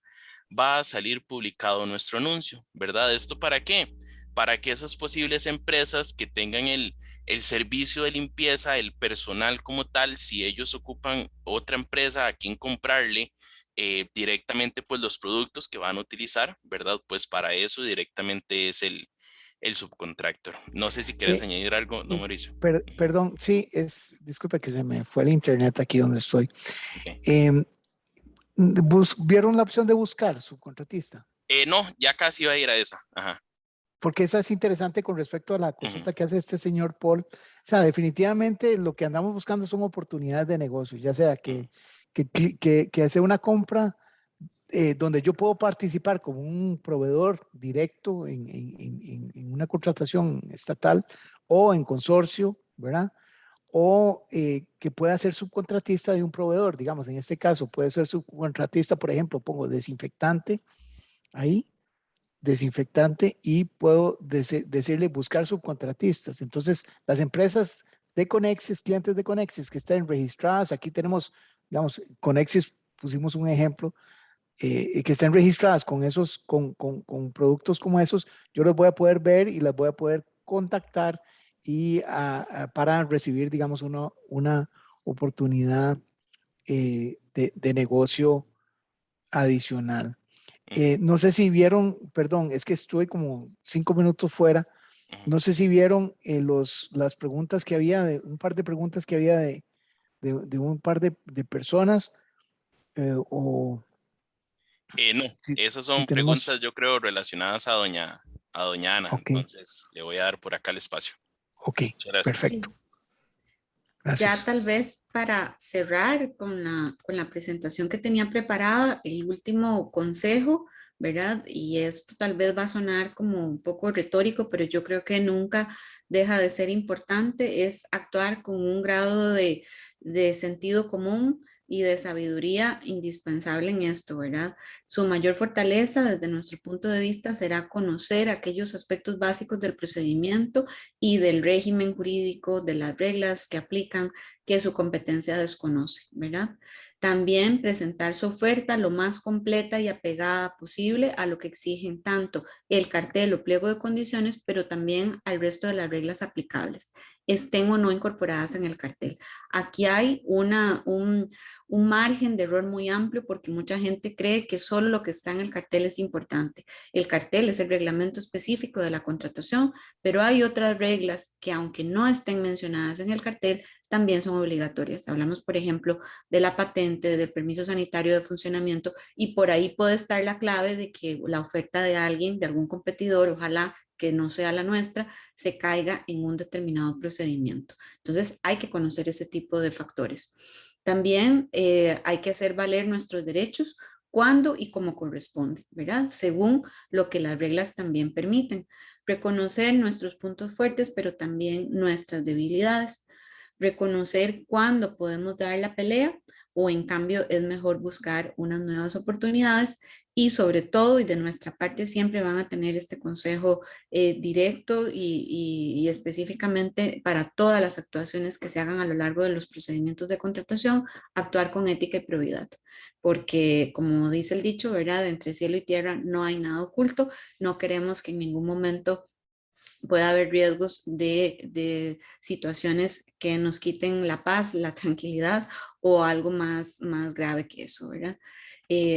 va a salir publicado nuestro anuncio, ¿verdad? ¿Esto para qué? Para que esas posibles empresas que tengan el servicio de limpieza, el personal como tal, si ellos ocupan otra empresa a quien comprarle directamente pues los productos que van a utilizar, ¿verdad? Pues para eso directamente es el subcontractor. No sé si quieres Eh, añadir algo, no, Mauricio. Perdón, sí, disculpe que se me fue el internet aquí donde estoy. Okay. Em, ¿Vieron la opción de buscar subcontratista? No, ya casi iba a ir a esa. Ajá. Porque esa es interesante con respecto a la Ujú, consulta que hace este señor Paul. O sea, definitivamente lo que andamos buscando son oportunidades de negocio, ya sea ujú, que hace una compra donde yo puedo participar como un proveedor directo en una contratación estatal o en consorcio, ¿verdad? O que pueda ser subcontratista de un proveedor, digamos, en este caso puede ser subcontratista, por ejemplo, pongo desinfectante ahí, desinfectante y puedo decirle buscar subcontratistas. Entonces, las empresas de Conexis, clientes de Conexis que estén registradas, aquí tenemos, digamos, Conexis, pusimos un ejemplo, que estén registradas con esos, con productos como esos, yo los voy a poder ver y las voy a poder contactar y para recibir, digamos, una oportunidad de negocio adicional. ujú, No sé si vieron, perdón, es que estuve como 5 minutos fuera. ujú. No sé si vieron las preguntas que había, un par de preguntas que había de un par de personas, o No, si, esas si son preguntas tenemos, yo creo relacionadas a doña Ana, ok, entonces le voy a dar por acá el espacio. ok, Muchas gracias. perfecto, Sí. Ya gracias. tal vez para cerrar con la presentación que tenía preparada, el último consejo, ¿verdad? Y esto tal vez va a sonar como un poco retórico, pero yo creo que nunca deja de ser importante, es actuar con un grado de sentido común y de sabiduría indispensable en esto, ¿verdad? Su mayor fortaleza desde nuestro punto de vista será conocer aquellos aspectos básicos del procedimiento y del régimen jurídico, de las reglas que aplican, que su competencia desconoce, ¿verdad? También presentar su oferta lo más completa y apegada posible a lo que exigen tanto el cartel o pliego de condiciones, pero también al resto de las reglas aplicables. estén o no incorporadas en el cartel. Aquí hay un margen de error muy amplio porque mucha gente cree que solo lo que está en el cartel es importante. El cartel es el reglamento específico de la contratación, pero hay otras reglas que aunque no estén mencionadas en el cartel, también son obligatorias. Hablamos, por ejemplo, de la patente, del permiso sanitario de funcionamiento, y por ahí puede estar la clave de que la oferta de alguien, de algún competidor, ojalá que no sea la nuestra, se caiga en un determinado procedimiento. Entonces hay que conocer ese tipo de factores. También hay que hacer valer nuestros derechos cuando y como corresponde, ¿verdad? Según lo que las reglas también permiten. Reconocer nuestros puntos fuertes, pero también nuestras debilidades. Reconocer cuándo podemos dar la pelea o en cambio es mejor buscar unas nuevas oportunidades, y sobre todo, y de nuestra parte siempre van a tener este consejo directo y específicamente para todas las actuaciones que se hagan a lo largo de los procedimientos de contratación, actuar con ética y probidad. Porque como dice el dicho, ¿verdad? Entre cielo y tierra no hay nada oculto. No queremos que en ningún momento puede haber riesgos de situaciones que nos quiten la paz, la tranquilidad o algo más grave que eso, ¿verdad?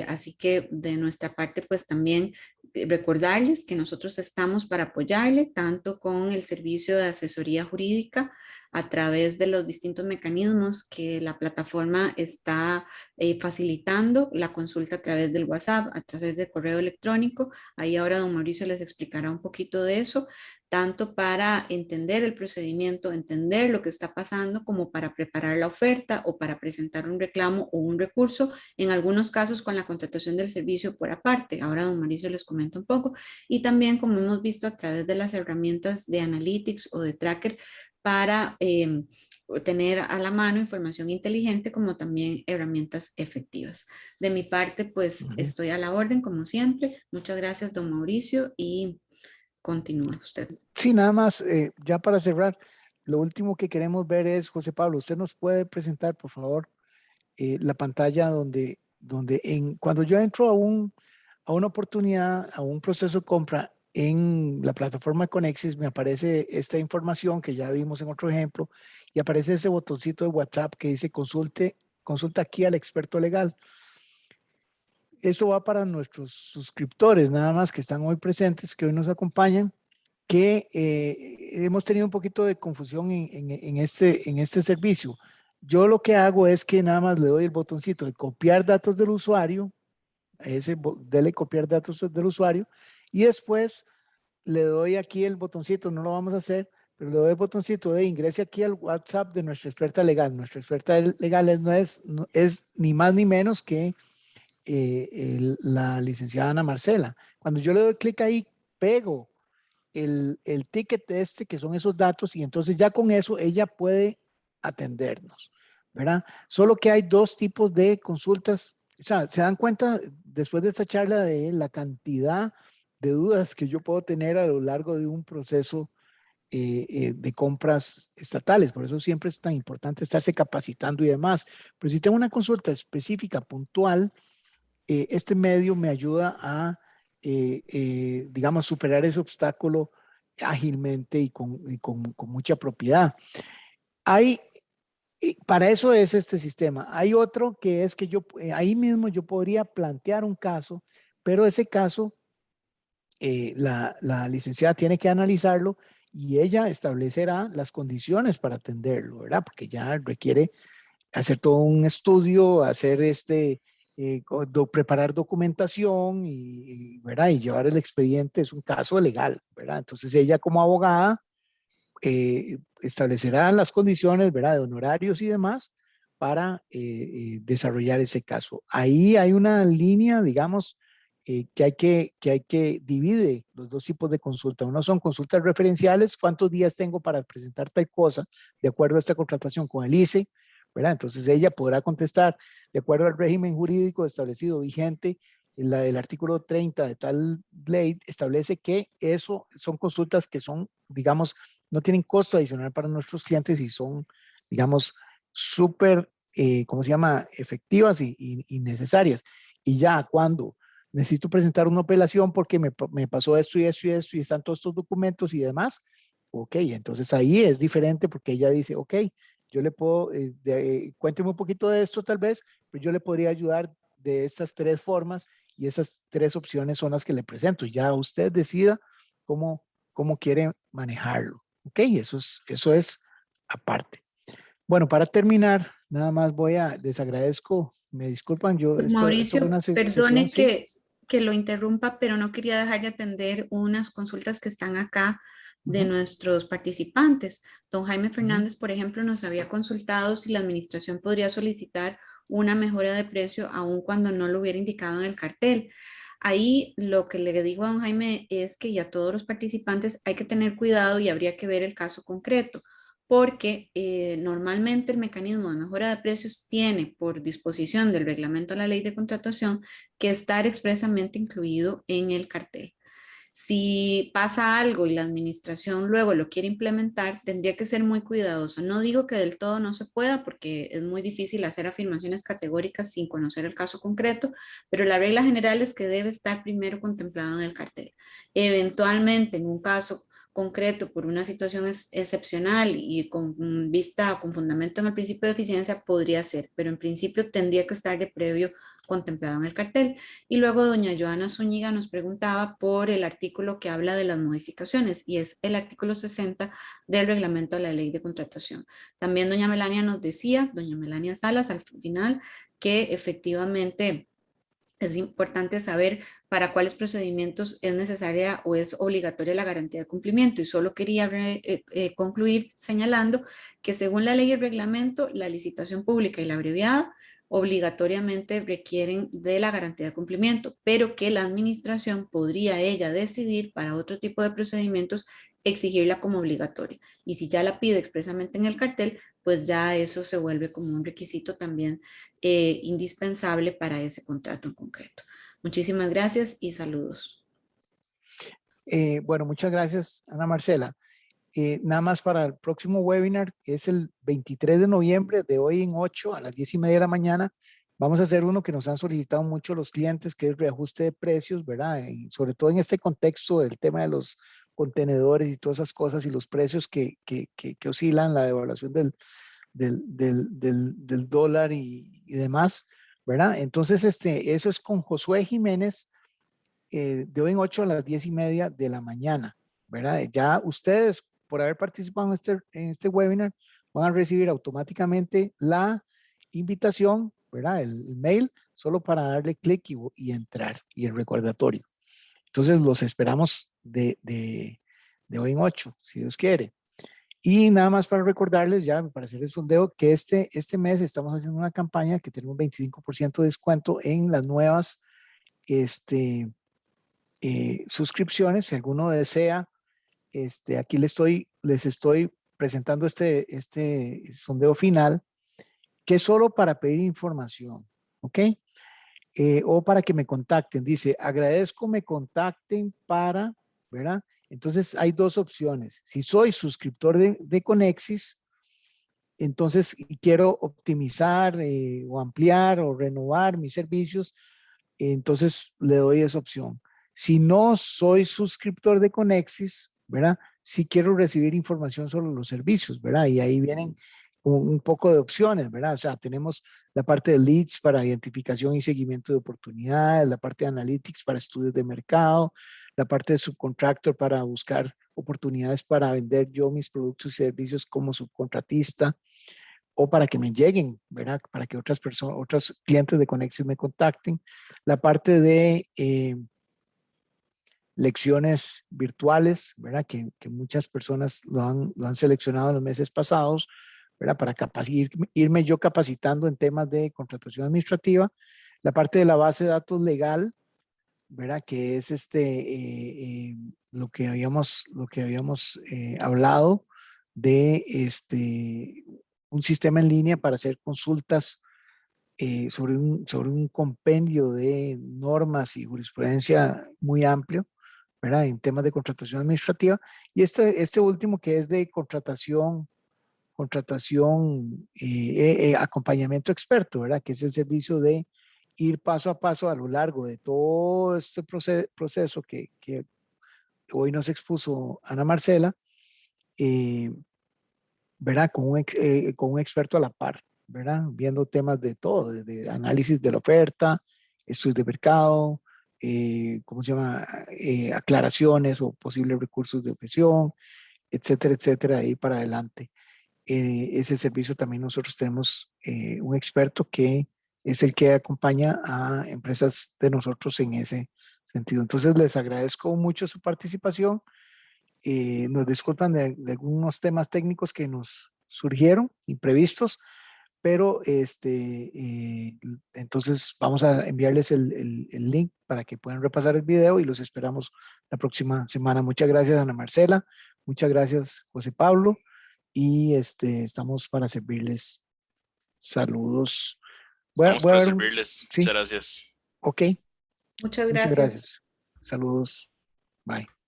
Así que de nuestra parte, pues también recordarles que nosotros estamos para apoyarle tanto con el servicio de asesoría jurídica a través de los distintos mecanismos que la plataforma está facilitando, la consulta a través del WhatsApp, a través del correo electrónico. Ahí ahora don Mauricio les explicará un poquito de eso, tanto para entender el procedimiento, entender lo que está pasando, como para preparar la oferta o para presentar un reclamo o un recurso, en algunos casos con la contratación del servicio por aparte. Ahora don Mauricio les comenta un poco. Y también, como hemos visto, a través de las herramientas de Analytics o de Tracker para tener a la mano información inteligente, como también herramientas efectivas. De mi parte, pues estoy a la orden como siempre. Muchas gracias, don Mauricio, y continúe usted. Sí, nada más, ya para cerrar, lo último que queremos ver es, José Pablo, ¿usted nos puede presentar, por favor, la pantalla cuando yo entro a una oportunidad, a un proceso de compra en la plataforma Conexis, me aparece esta información que ya vimos en otro ejemplo, y aparece ese botoncito de WhatsApp que dice consulta aquí al experto legal. Eso va para nuestros suscriptores, nada más que están hoy presentes, que hoy nos acompañan, que hemos tenido un poquito de confusión en este servicio. Yo lo que hago es que nada más le doy el botoncito de copiar datos del usuario, dele copiar datos del usuario, y después le doy aquí el botoncito, no lo vamos a hacer, pero le doy el botoncito de ingrese aquí al WhatsApp de nuestra experta legal. Nuestra experta legal es ni más ni menos que la licenciada Ana Marcela. Cuando yo le doy clic ahí, pego el ticket que son esos datos, y entonces ya con eso ella puede atendernos, ¿verdad? Solo que hay dos tipos de consultas. O sea, se dan cuenta después de esta charla de la cantidad de dudas que yo puedo tener a lo largo de un proceso de compras estatales. Por eso siempre es tan importante estarse capacitando y demás. Pero si tengo una consulta específica, puntual, este medio me ayuda a, digamos, superar ese obstáculo ágilmente y con mucha propiedad. Para eso es este sistema. Hay otro que es que ahí mismo yo podría plantear un caso, pero ese caso la licenciada tiene que analizarlo y ella establecerá las condiciones para atenderlo, ¿verdad? Porque ya requiere hacer todo un estudio, hacer preparar documentación ¿verdad? Y llevar el expediente. Es un caso legal, ¿verdad? Entonces ella como abogada establecerá las condiciones, ¿verdad? De honorarios y demás para desarrollar ese caso. Ahí hay una línea, digamos, que divide los dos tipos de consulta. Uno son consultas referenciales, cuántos días tengo para presentar tal cosa de acuerdo a esta contratación con el ICE, ¿verdad? Entonces ella podrá contestar de acuerdo al régimen jurídico establecido vigente. El artículo 30 de tal ley establece que eso son consultas que son, digamos, no tienen costo adicional para nuestros clientes y son, digamos, súper, ¿cómo se llama?, efectivas y necesarias. Y ya cuando necesito presentar una apelación porque me pasó esto y esto y esto y están todos estos documentos y demás, Ok, entonces ahí es diferente porque ella dice, ok, yo le puedo, cuénteme un poquito de esto tal vez, pero yo le podría ayudar de estas tres formas y esas tres opciones son las que le presento. Ya usted decida cómo quiere manejarlo. Ok, eso es aparte. Bueno, para terminar, nada más les agradezco, me disculpan, Pues, esto fue Mauricio, una sesión, perdone sí. que lo interrumpa, pero no quería dejar de atender unas consultas que están acá de Ujú, nuestros participantes. Don Jaime ujú. Fernández, por ejemplo, nos había consultado si la administración podría solicitar una mejora de precio aun cuando no lo hubiera indicado en el cartel. Ahí lo que le digo a don Jaime es que ya todos los participantes hay que tener cuidado y habría que ver el caso concreto porque normalmente el mecanismo de mejora de precios tiene por disposición del reglamento de la ley de contratación que estar expresamente incluido en el cartel. Si pasa algo y la administración luego lo quiere implementar, tendría que ser muy cuidadoso. No digo que del todo no se pueda, porque es muy difícil hacer afirmaciones categóricas sin conocer el caso concreto, pero la regla general es que debe estar primero contemplado en el cartel. Eventualmente, en un caso concreto por una situación excepcional y con vista, con fundamento en el principio de eficiencia, podría ser, pero en principio tendría que estar de previo contemplado en el cartel. Y luego doña Joana Zúñiga nos preguntaba por el artículo que habla de las modificaciones y es el artículo 60 del reglamento de la ley de contratación. También doña Melania nos decía, doña Melania Salas al final, que efectivamente es importante saber para cuáles procedimientos es necesaria o es obligatoria la garantía de cumplimiento. Y solo quería concluir señalando que según la ley y el reglamento, la licitación pública y la abreviada obligatoriamente requieren de la garantía de cumplimiento, pero que la administración podría ella decidir para otro tipo de procedimientos exigirla como obligatoria. Y si ya la pide expresamente en el cartel, pues ya eso se vuelve como un requisito también indispensable para ese contrato en concreto. Muchísimas gracias y saludos. Bueno, muchas gracias, Ana Marcela. Nada más para el próximo webinar, que es el 23 de noviembre, de hoy en 8 a las 10:30 de la mañana, vamos a hacer uno que nos han solicitado mucho los clientes, que es reajuste de precios, ¿verdad? Y sobre todo en este contexto del tema de los contenedores y todas esas cosas y los precios que oscilan, la devaluación del dólar y demás, ¿verdad? Entonces, eso es con Josué Jiménez, de hoy en 8 a las 10:30 de la mañana, ¿verdad? Ya ustedes, por haber participado en este webinar, van a recibir automáticamente la invitación, ¿verdad? El mail, solo para darle clic y entrar, y el recordatorio. Entonces, los esperamos de hoy en 8, si Dios quiere. Y nada más para recordarles, ya para hacer el sondeo, que este mes estamos haciendo una campaña que tenemos 25% de descuento en las nuevas suscripciones. Si alguno desea, aquí les estoy presentando este sondeo final, que es solo para pedir información, ¿ok? O para que me contacten. Dice, agradezco me contacten para, ¿verdad? Entonces hay dos opciones. Si soy suscriptor de Conexis, entonces y quiero optimizar o ampliar o renovar mis servicios, entonces le doy esa opción. Si no soy suscriptor de Conexis, ¿verdad? Si quiero recibir información sobre los servicios, ¿verdad? Y ahí vienen un poco de opciones, ¿verdad? O sea, tenemos la parte de leads para identificación y seguimiento de oportunidades, la parte de analytics para estudios de mercado, la parte de subcontractor para buscar oportunidades para vender yo mis productos y servicios como subcontratista, o para que me lleguen, ¿verdad? Para que otras personas, otros clientes de Conexis me contacten. La parte de lecciones virtuales, ¿verdad? Que muchas personas lo han seleccionado en los meses pasados, ¿verdad? Para irme yo capacitando en temas de contratación administrativa. La parte de la base de datos legal, ¿verdad? Que es lo que habíamos hablado de un sistema en línea para hacer consultas sobre un compendio de normas y jurisprudencia muy amplio, ¿verdad? En temas de contratación administrativa. Y este último que es de contratación, acompañamiento experto, ¿verdad? Que es el servicio de ir paso a paso a lo largo de todo este proceso que hoy nos expuso Ana Marcela, ¿verdad? Con un experto a la par, ¿verdad? Viendo temas de todo, desde análisis de la oferta, estudios de mercado, ¿cómo se llama? Aclaraciones o posibles recursos de objeción, etcétera, etcétera, ahí para adelante. Ese servicio también nosotros tenemos un experto que es el que acompaña a empresas de nosotros en ese sentido. Entonces les agradezco mucho su participación. Nos disculpan de algunos temas técnicos que nos surgieron, imprevistos, pero entonces vamos a enviarles el link para que puedan repasar el video y los esperamos la próxima semana. Muchas gracias, Ana Marcela. Muchas gracias, José Pablo. Y estamos para servirles. Saludos. Estamos Voy a para ver servirles. sí, Muchas gracias. ok. Muchas Muchas gracias. gracias. Saludos. Bye.